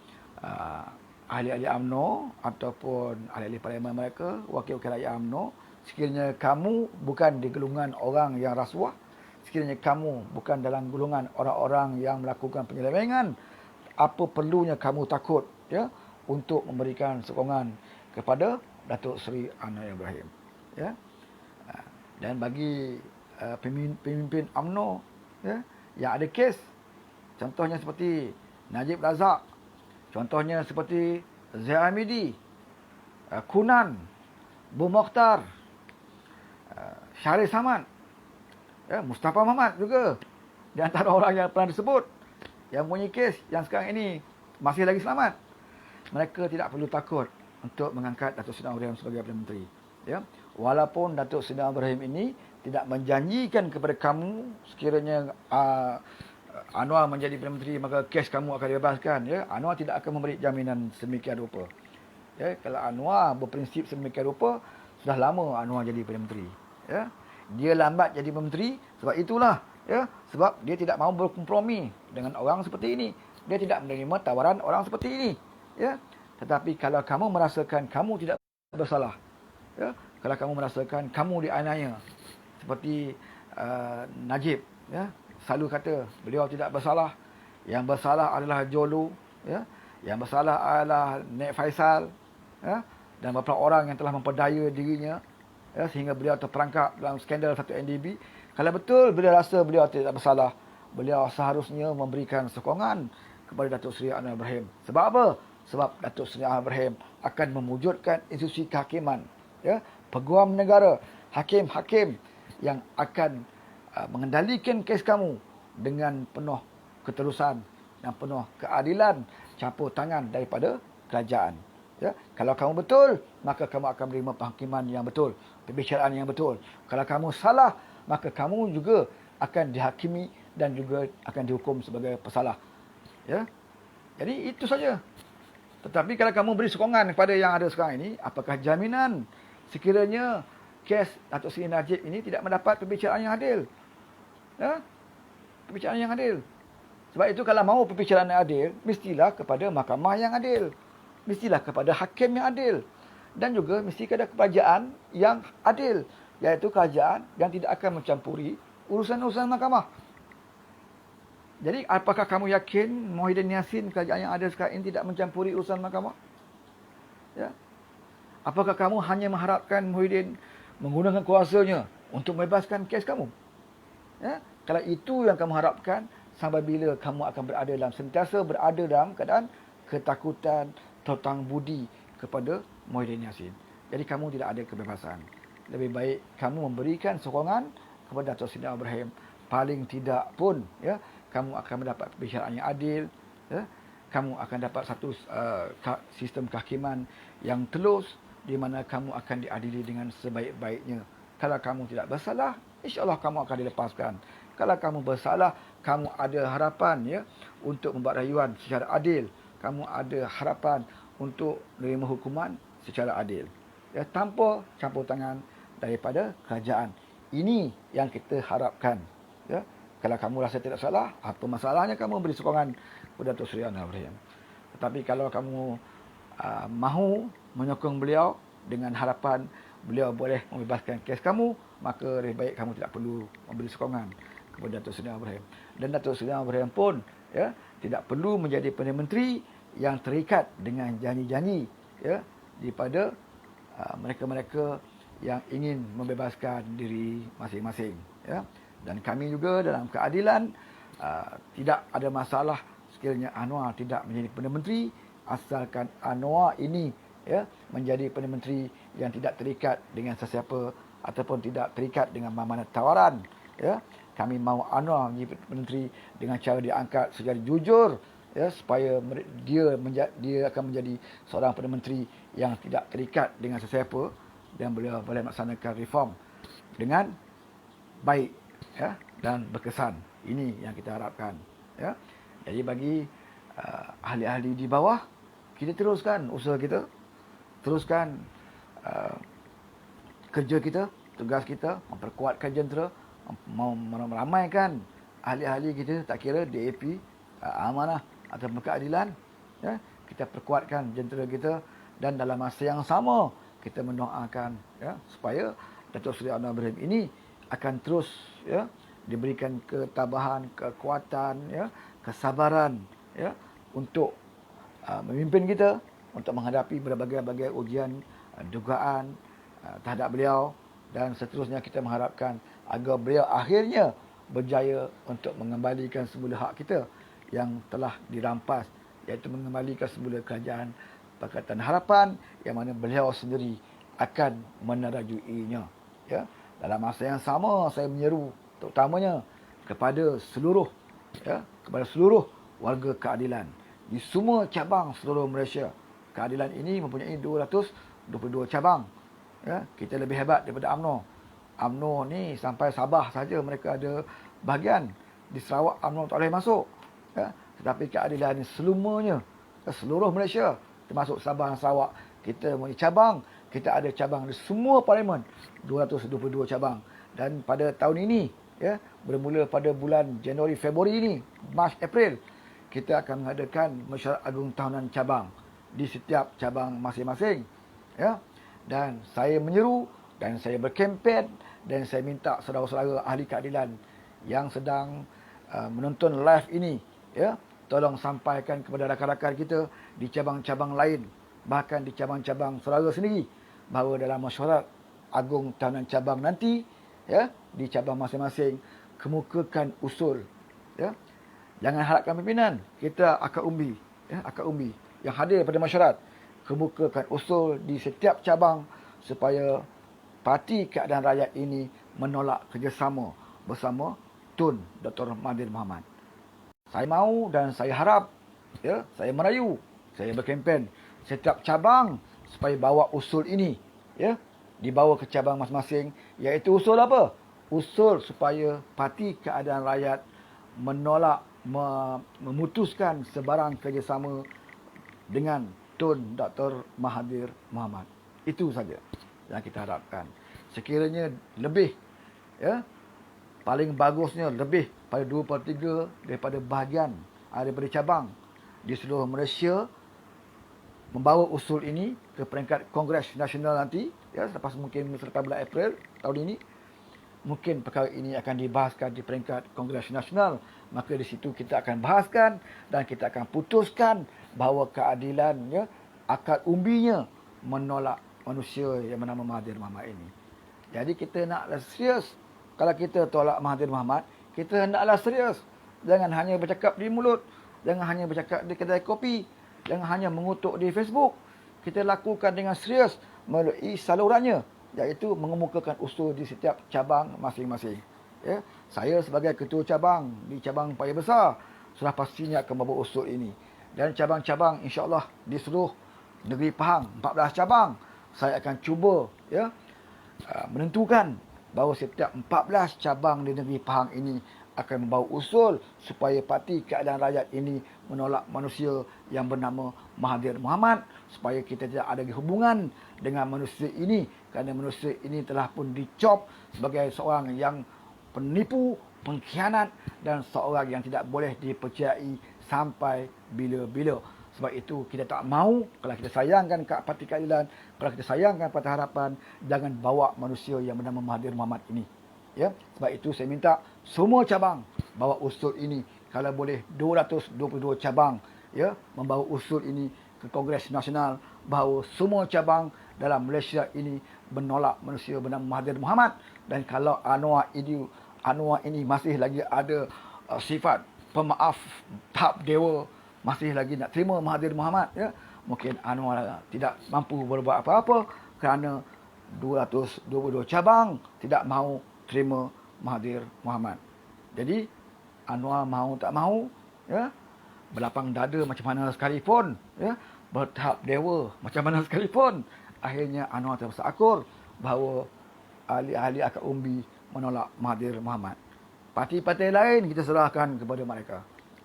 ahli-ahli UMNO ataupun ahli-ahli parlimen mereka, wakil-wakil rakyat UMNO, sekiranya kamu bukan di golongan orang yang rasuah, sekiranya kamu bukan dalam golongan orang-orang yang melakukan penyelewengan, apa perlunya kamu takut, ya, untuk memberikan sokongan kepada Datuk Seri Anwar Ibrahim, ya. Dan bagi pemimpin UMNO, ya, yang ada kes, contohnya seperti Najib Razak, contohnya seperti Zahid Hamidi, Kunan, Bu Mokhtar, Syarif Samad, ya, Mustafa Muhammad juga di antara orang yang pernah disebut yang mempunyai kes yang sekarang ini masih lagi selamat. Mereka tidak perlu takut untuk mengangkat Datuk Seri Anwar Ibrahim sebagai Perdana Menteri, ya. Walaupun Datuk Seri Anwar Ibrahim ini tidak menjanjikan kepada kamu sekiranya Anwar menjadi Perdana Menteri maka kes kamu akan dibebaskan, ya. Anwar tidak akan memberi jaminan sedemikian rupa, ya. Kalau Anwar berprinsip sedemikian rupa, sudah lama Anwar jadi Perdana Menteri, ya. Dia lambat jadi Perdana Menteri sebab itulah, ya, sebab dia tidak mahu berkompromi dengan orang seperti ini. Dia tidak menerima tawaran orang seperti ini, ya. Tetapi kalau kamu merasakan kamu tidak bersalah, ya, kalau kamu merasakan kamu dianiaya seperti Najib, ya, selalu kata beliau tidak bersalah, yang bersalah adalah Jolo, ya, yang bersalah adalah Nek Faisal, ya, dan beberapa orang yang telah memperdaya dirinya, ya, sehingga beliau terperangkap dalam skandal satu NDB. Kalau betul beliau rasa beliau tidak bersalah, beliau seharusnya memberikan sokongan kepada Datuk Seri Anwar Ibrahim. Sebab apa? Sebab Datuk Seri Anwar Ibrahim akan mewujudkan institusi kehakiman, ya, peguam negara, hakim-hakim yang akan mengendalikan kes kamu dengan penuh keterusan dan penuh keadilan, campur tangan daripada kerajaan, ya. Kalau kamu betul, maka kamu akan menerima penghakiman yang betul, pembicaraan yang betul. Kalau kamu salah, maka kamu juga akan dihakimi dan juga akan dihukum sebagai pesalah, ya. Jadi itu saja. Tetapi kalau kamu beri sokongan kepada yang ada sekarang ini, apakah jaminan sekiranya kes Datuk Seri Najib ini tidak mendapat pembicaraan yang adil, ya? Pembicaraan yang adil. Sebab itu kalau mahu pembicaraan yang adil, mestilah kepada mahkamah yang adil, mestilah kepada hakim yang adil, dan juga mesti kepada kerajaan yang adil, iaitu kerajaan yang tidak akan mencampuri urusan-urusan mahkamah. Jadi apakah kamu yakin Muhyiddin Yassin, kerajaan yang ada sekarang ini, tidak mencampuri urusan mahkamah? Ya. Apakah kamu hanya mengharapkan Muhyiddin menggunakan kuasanya untuk membebaskan kes kamu? Ya. Kalau itu yang kamu harapkan, sampai bila kamu akan sentiasa berada dalam keadaan ketakutan, tertang budi kepada Muhyiddin Yassin. Jadi kamu tidak ada kebebasan. Lebih baik kamu memberikan sokongan kepada Datuk Seri Anwar Ibrahim. Paling tidak pun, ya, kamu akan mendapat pembicaraan yang adil, ya. Kamu akan dapat satu sistem kehakiman yang telus, di mana kamu akan diadili dengan sebaik-baiknya. Kalau kamu tidak bersalah, insya-Allah kamu akan dilepaskan. Kalau kamu bersalah, kamu ada harapan, ya, untuk membuat rayuan secara adil. Kamu ada harapan untuk menerima hukuman secara adil, ya, tanpa campur tangan daripada kerajaan. Ini yang kita harapkan, ya. Kalau kamu rasa tidak salah, apa masalahnya kamu beri sokongan kepada Datuk Seri Anwar Ibrahim. Tetapi kalau kamu mahu menyokong beliau dengan harapan beliau boleh membebaskan kes kamu, maka lebih baik kamu tidak perlu memberi sokongan. kepada Datuk Seri Ibrahim. Dan Datuk Seri Ibrahim pun ya tidak perlu menjadi Perdana Menteri yang terikat dengan janji-janji ya daripada mereka-mereka yang ingin membebaskan diri masing-masing ya. Dan kami juga dalam keadilan tidak ada masalah sekiranya Anwar tidak menjadi Perdana Menteri, asalkan Anwar ini ya menjadi Perdana Menteri yang tidak terikat dengan sesiapa ataupun tidak terikat dengan mana-mana tawaran ya. Kami mahu Anwar menjadi Perdana Menteri dengan cara diangkat secara jujur ya, supaya dia akan menjadi seorang Perdana Menteri yang tidak terikat dengan sesiapa dan beliau boleh melaksanakan reform dengan baik ya dan berkesan. Ini yang kita harapkan ya. Jadi bagi ahli-ahli di bawah, kita teruskan usaha kita, teruskan kerja kita, tugas kita, memperkuatkan jentera, meramaikan ahli-ahli kita, tak kira DAP, amanah atau keadilan ya. Kita perkuatkan jentera kita dan dalam masa yang sama kita mendoakan ya supaya Datuk Seri Anwar Ibrahim ini akan terus ya diberikan ketabahan, kekuatan ya, kesabaran ya untuk memimpin kita untuk menghadapi berbagai-bagai ujian, dugaan terhadap beliau, dan seterusnya kita mengharapkan agar beliau akhirnya berjaya untuk mengembalikan semula hak kita yang telah dirampas, iaitu mengembalikan semula kerajaan Pakatan Harapan yang mana beliau sendiri akan menerajuinya ya. Dalam masa yang sama saya menyeru terutamanya kepada seluruh warga keadilan di semua cabang seluruh Malaysia. Keadilan ini mempunyai 222 cabang ya. Kita lebih hebat daripada UMNO. UMNO ni sampai Sabah saja mereka ada bahagian. Di Sarawak UMNO tak boleh masuk ya. Tetapi keadilan ini seluruhnya seluruh Malaysia termasuk Sabah dan Sarawak, kita mempunyai cabang. Kita ada cabang di semua parlimen, 222 cabang. Dan pada tahun ini ya, bermula pada bulan Januari Februari ini, Mac April, kita akan mengadakan mesyuarat agung tahunan cabang di setiap cabang masing-masing ya. Dan saya menyeru dan saya berkempen dan saya minta saudara-saudara ahli keadilan yang sedang menonton live ini ya, tolong sampaikan kepada rakan-rakan kita di cabang-cabang lain, bahkan di cabang-cabang saudara sendiri, bahawa dalam mesyuarat agung tahunan cabang nanti ya, di cabang masing-masing kemukakan usul ya. Jangan harapkan pimpinan, kita akar umbi ya, akar umbi yang hadir pada mesyuarat kemukakan usul di setiap cabang supaya Parti Keadilan Rakyat ini menolak kerjasama bersama Tun Dr. Mahathir Mohamad. Saya mahu dan saya harap ya, saya merayu, saya berkempen setiap cabang supaya bawa usul ini ya, dibawa ke cabang masing-masing, iaitu usul apa? Usul supaya Parti Keadilan Rakyat menolak memutuskan sebarang kerjasama dengan Tun Dr. Mahathir Mohamad. Itu saja yang kita harapkan. Sekiranya lebih ya, paling bagusnya lebih pada 2/3 daripada bahagian daripada cabang di seluruh Malaysia membawa usul ini ke peringkat Kongres Nasional nanti ya, selepas bulan April tahun ini, mungkin perkara ini akan dibahaskan di peringkat Kongres Nasional. Maka di situ kita akan bahaskan dan kita akan putuskan bahawa keadilannya akar umbinya menolak manusia yang bernama Mahathir Mohamad ini. Jadi kita naklah serius. Kalau kita tolak Mahathir Mohamad, kita hendaklah serius. Jangan hanya bercakap di mulut, jangan hanya bercakap di kedai kopi, jangan hanya mengutuk di Facebook. Kita lakukan dengan serius melalui salurannya, iaitu mengemukakan usul di setiap cabang masing-masing. Ya, saya sebagai ketua cabang di cabang Paya Besar sudah pastinya akan membawa usul ini. Dan cabang-cabang insya-Allah di seluruh negeri Pahang, 14 cabang, saya akan cuba ya menentukan bahawa setiap 14 cabang di negeri Pahang ini akan membawa usul supaya Parti Keadilan Rakyat ini menolak manusia yang bernama Mahathir Mohamad, supaya kita tidak ada hubungan dengan manusia ini, kerana manusia ini telah pun dicop sebagai seorang yang penipu, pengkhianat dan seorang yang tidak boleh dipercayai sampai bila-bila. Sebab itu kita tak mahu, kalau kita sayangkan Parti Keadilan, kalau kita sayangkan Parti Harapan, jangan bawa manusia yang bernama Mahathir Mohamad ini. Ya, sebab itu saya minta semua cabang bawa usul ini, kalau boleh 222 cabang, ya, membawa usul ini ke Kongres Nasional, bahawa semua cabang dalam Malaysia ini menolak manusia bernama Mahathir Mohamad. Dan kalau Anwar ini masih lagi ada sifat pemaaf tahap dewa, masih lagi nak terima Mahathir Mohamad, ya, mungkin Anwar tidak mampu berbuat apa-apa kerana 222 cabang tidak mahu terima Mahathir Mohamad. Jadi Anwar mahu tak mahu, ya, berlapang dada macam mana sekalipun, ya, bertahap dewa macam mana sekalipun, akhirnya Anwar terpaksa akur bahawa ahli-ahli akad umbi menolak Mahathir Mohamad. Parti-parti lain kita serahkan kepada mereka.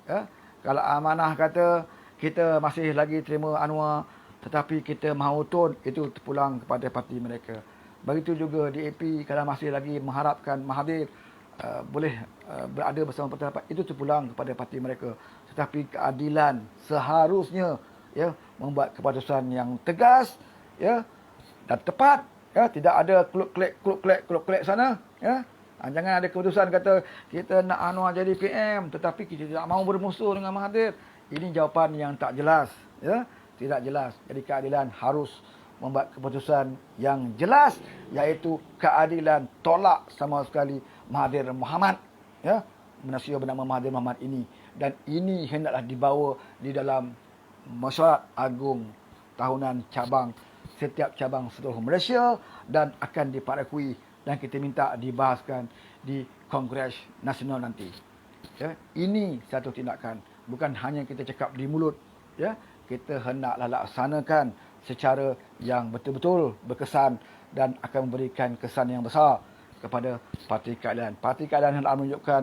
Ya, kalau amanah kata kita masih lagi terima Anwar tetapi kita mahu tun, itu terpulang kepada parti mereka. Begitu juga DAP kalau masih lagi mengharapkan Mahathir boleh berada bersama Parti Harapan, itu terpulang kepada parti mereka. Tetapi keadilan seharusnya, ya, membuat keputusan yang tegas, ya, dan tepat, ya, tidak ada kluk-klek sana, ya. Jangan ada keputusan kata kita nak Anwar jadi PM tetapi kita tidak mahu bermusuh dengan Mahathir. Ini jawapan yang tak jelas, ya, tidak jelas. Jadi keadilan harus membuat keputusan yang jelas, iaitu keadilan tolak sama sekali Mahathir Mohamad, ya, manusia bernama Mahathir Mohamad ini. Dan ini hendaklah dibawa di dalam Mesyuarat Agung Tahunan Cabang, setiap cabang seluruh Malaysia, dan akan diparakui dan kita minta dibahaskan di Kongres Nasional nanti. Ya, ini satu tindakan, bukan hanya kita cakap di mulut, ya, kita hendaklah laksanakan secara yang betul-betul berkesan dan akan memberikan kesan yang besar kepada Parti Keadilan. Parti Keadilan hendak menunjukkan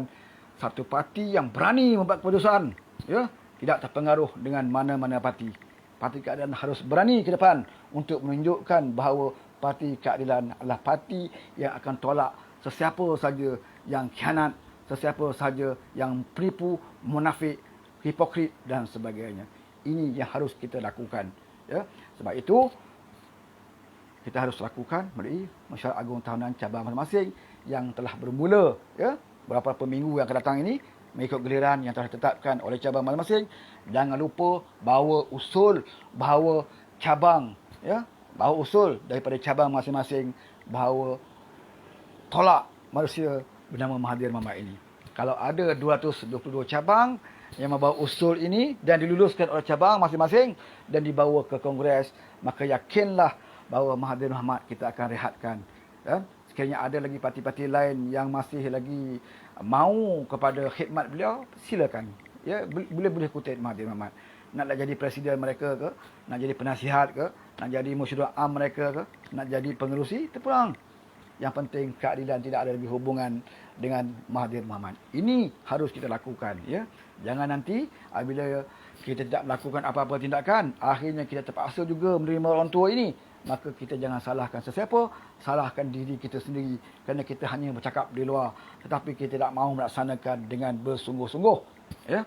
satu parti yang berani membuat keputusan, ya, tidak terpengaruh dengan mana-mana parti. Parti Keadilan harus berani ke depan untuk menunjukkan bahawa Parti Keadilan adalah parti yang akan tolak sesiapa saja yang khianat, sesiapa saja yang penipu, munafik, hipokrit dan sebagainya. Ini yang harus kita lakukan, ya. Sebab itu kita harus lakukan melalui Mesyuarat Agung Tahunan cabang masing-masing yang telah bermula, ya, beberapa minggu yang akan datang ini mengikut giliran yang telah ditetapkan oleh cabang masing-masing. Jangan lupa bawa usul bahawa cabang, ya, bahawa usul daripada cabang masing-masing bahawa tolak manusia bernama Mahathir Mohamad ini. Kalau ada 222 cabang yang membawa usul ini dan diluluskan oleh cabang masing-masing dan dibawa ke Kongres, maka yakinlah bahawa Mahathir Mohamad kita akan rehatkan. Ya? Sekiranya ada lagi parti-parti lain yang masih lagi mahu kepada khidmat beliau, silakan. Ya, boleh kutip Mahathir Mohamad. Nak jadi presiden mereka ke, nak jadi penasihat ke, nak jadi musyawarah am mereka ke, nak jadi pengerusi, terpulang. Yang penting keadilan tidak ada lagi hubungan dengan Mahathir Mohamad. Ini harus kita lakukan, ya. Jangan nanti apabila kita tidak melakukan apa-apa tindakan, akhirnya kita terpaksa juga menerima orang tua ini. Maka kita jangan salahkan sesiapa, salahkan diri kita sendiri kerana kita hanya bercakap di luar tetapi kita tidak mahu melaksanakan dengan bersungguh-sungguh, ya.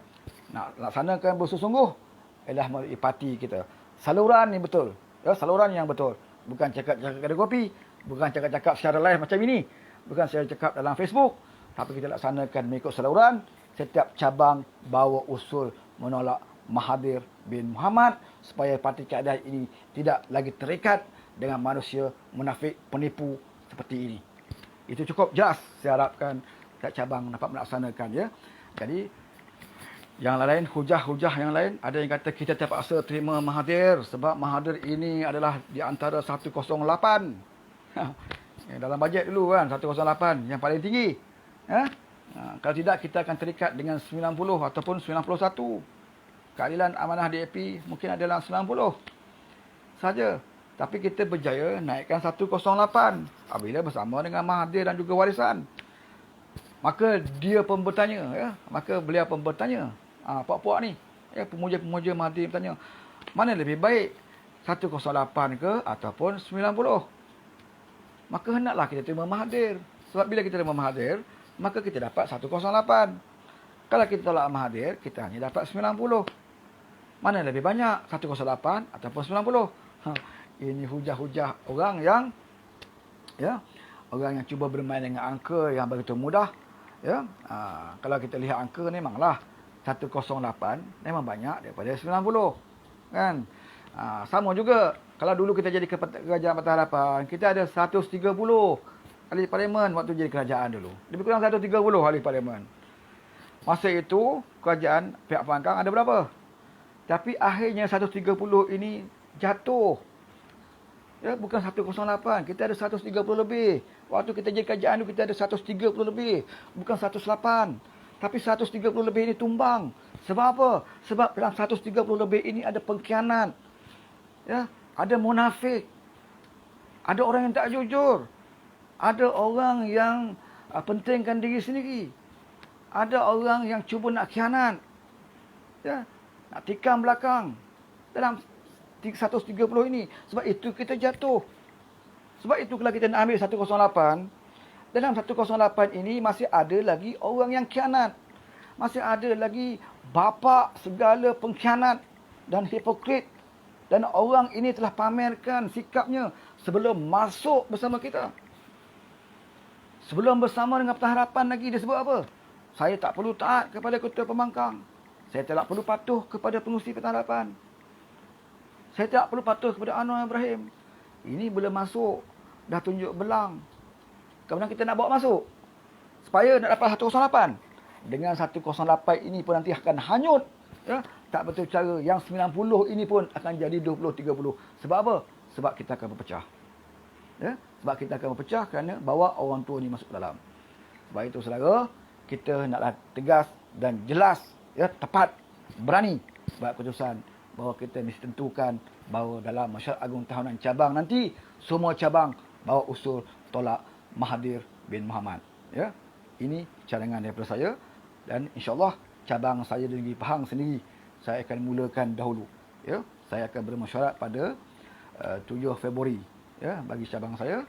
Nak laksanakan bersungguh-sungguh ialah melalui parti kita. Saluran ni betul, ya, saluran yang betul. Bukan cakap-cakap kedai kopi, bukan cakap-cakap secara live macam ini, bukan saya cakap dalam Facebook, tapi kita laksanakan mengikut saluran. Setiap cabang bawa usul menolak Mahathir bin Mohamad supaya Parti Keadilan ini tidak lagi terikat dengan manusia munafik penipu seperti ini. Itu cukup jelas. Saya harapkan setiap cabang dapat melaksanakan, ya. Jadi yang lain, hujah-hujah yang lain, ada yang kata kita terpaksa terima Mahathir sebab Mahathir ini adalah di antara 108. Dalam bajet dulu kan 108 yang paling tinggi. Kalau tidak kita akan terikat dengan 90 ataupun 91. Keadilan amanah DAP mungkin ada dalam 90 saja. Tapi kita berjaya naikkan 108 apabila bersama dengan Mahathir dan juga warisan. Maka dia pun bertanya, ya. Maka beliau pun bertanya, puak-puak ni, ya, pemuja-pemuja Mahathir bertanya, mana lebih baik 108 ke ataupun 90? Maka hendaklah kita terima Mahathir. Sebab bila kita terima Mahathir, maka kita dapat 108. Kalau kita tolak Mahathir, kita hanya dapat 90. Mana lebih banyak, 108 ataupun 90? Ini hujah-hujah orang yang, ya, orang yang cuba bermain dengan angka yang begitu mudah, ya. Kalau kita lihat angka ni memanglah 108 memang banyak daripada 90, kan. Sama juga kalau dulu kita jadi kerajaan Patah Harapan, kita ada 130 ahli parlimen waktu jadi kerajaan dulu. Lebih kurang 130 ahli parlimen. Masa itu kerajaan pihak pembangkang ada berapa? Tapi akhirnya 130 ini jatuh. Ya, bukan 108, kita ada 130 lebih. Waktu kita jadi kerajaan itu kita ada 130 lebih, bukan 108. Tapi 130 lebih ini tumbang. Sebab apa? Sebab dalam 130 lebih ini ada pengkhianat. Ya, ada munafik. Ada orang yang tak jujur. Ada orang yang pentingkan diri sendiri. Ada orang yang cuba nak khianat. Ya, nak tikam belakang. Dalam 130 ini. Sebab itu kita jatuh. Sebab itu kalau kita nak ambil 108, dalam 108 ini masih ada lagi orang yang khianat. Masih ada lagi bapa segala pengkhianat dan hipokrit. Dan orang ini telah pamerkan sikapnya sebelum masuk bersama kita. Sebelum bersama dengan Patah Harapan lagi, dia sebut apa? Saya tak perlu taat kepada Ketua Pembangkang. Saya tak perlu patuh kepada pengurusi Patah Harapan. Saya tak perlu patuh kepada Anwar Ibrahim. Ini bila masuk, dah tunjuk belang. Kemudian kita nak bawa masuk. Supaya nak dapat 108. Dengan 108 ini pun nanti akan hanyut. Ya? Tak betul cara. Yang 90 ini pun akan jadi 20-30. Sebab apa? Sebab kita akan berpecah. Ya? Sebab kita akan berpecah kerana bawa orang tua ni masuk dalam. Sebab itu saudara, kita naklah tegas dan jelas, ya, tepat, berani buat keputusan bahawa kita mesti tentukan bahawa dalam Mesyuarat Agung Tahunan cabang nanti, semua cabang bawa usul tolak Mahathir bin Mohamad. Ya, ini cadangan daripada saya dan insya-Allah cabang saya di Negeri Pahang sendiri saya akan mulakan dahulu. Ya, saya akan bermesyuarat pada 7 Februari, ya, bagi cabang saya,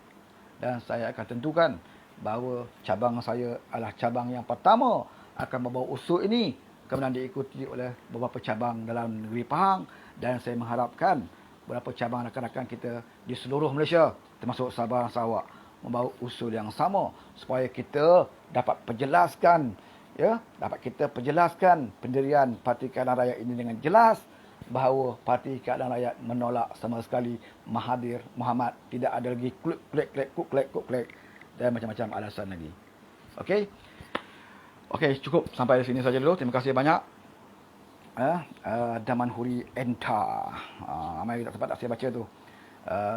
dan saya akan tentukan bahawa cabang saya adalah cabang yang pertama akan membawa usul ini, kemudian diikuti oleh beberapa cabang dalam negeri Pahang, dan saya mengharapkan beberapa cabang rakan-rakan kita di seluruh Malaysia termasuk Sabah dan Sarawak membawa usul yang sama supaya kita dapat perjelaskan, ya, dapat kita perjelaskan pendirian Parti Keadilan Rakyat ini dengan jelas bahawa Parti Keadilan Rakyat menolak sama sekali Mahathir Mohamad. Tidak ada lagi klik dan macam-macam alasan lagi. Okey. Okey, cukup sampai di sini saja dulu. Terima kasih banyak. Damanhuri Enta. Ramai tak sempat tak saya baca tu.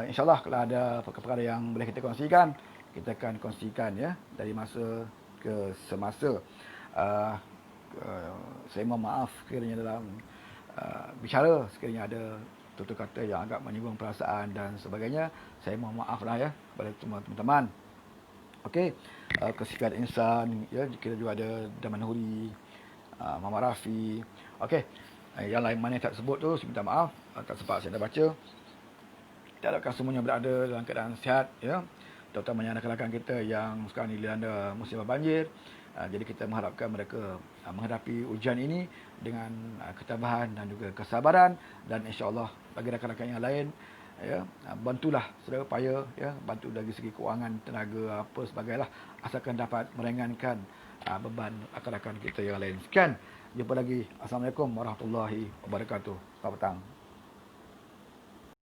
InsyaAllah kalau ada perkara yang boleh kita kongsikan, kita akan kongsikan, ya, dari masa ke semasa. Saya mohon maaf sekiranya dalam bicara sekiranya ada tutur kata yang agak menyinggung perasaan dan sebagainya. Saya mohon maaf lah, ya, kepada semua teman-teman. Okey, Kesihatan Insan, ya, kita juga ada Damanhuri, Muhammad Rafi. Okey, yang lain mana yang tak sebut tu, saya minta maaf, tak sempat saya dah baca. Kita harapkan semuanya berada dalam keadaan sihat, ya, terutamanya rakan-rakan kita yang sekarang ini dilanda musibah banjir. Jadi kita mengharapkan mereka menghadapi ujian ini dengan ketabahan dan juga kesabaran, dan insya-Allah bagi rakan-rakan yang lain, ya, bantulah saudara upaya, ya, bantu dari segi kewangan, tenaga, apa sebagainya, asalkan dapat meringankan beban rakan-rakan kita yang lain. Sekian, jumpa lagi. Assalamualaikum warahmatullahi wabarakatuh. Selamat petang.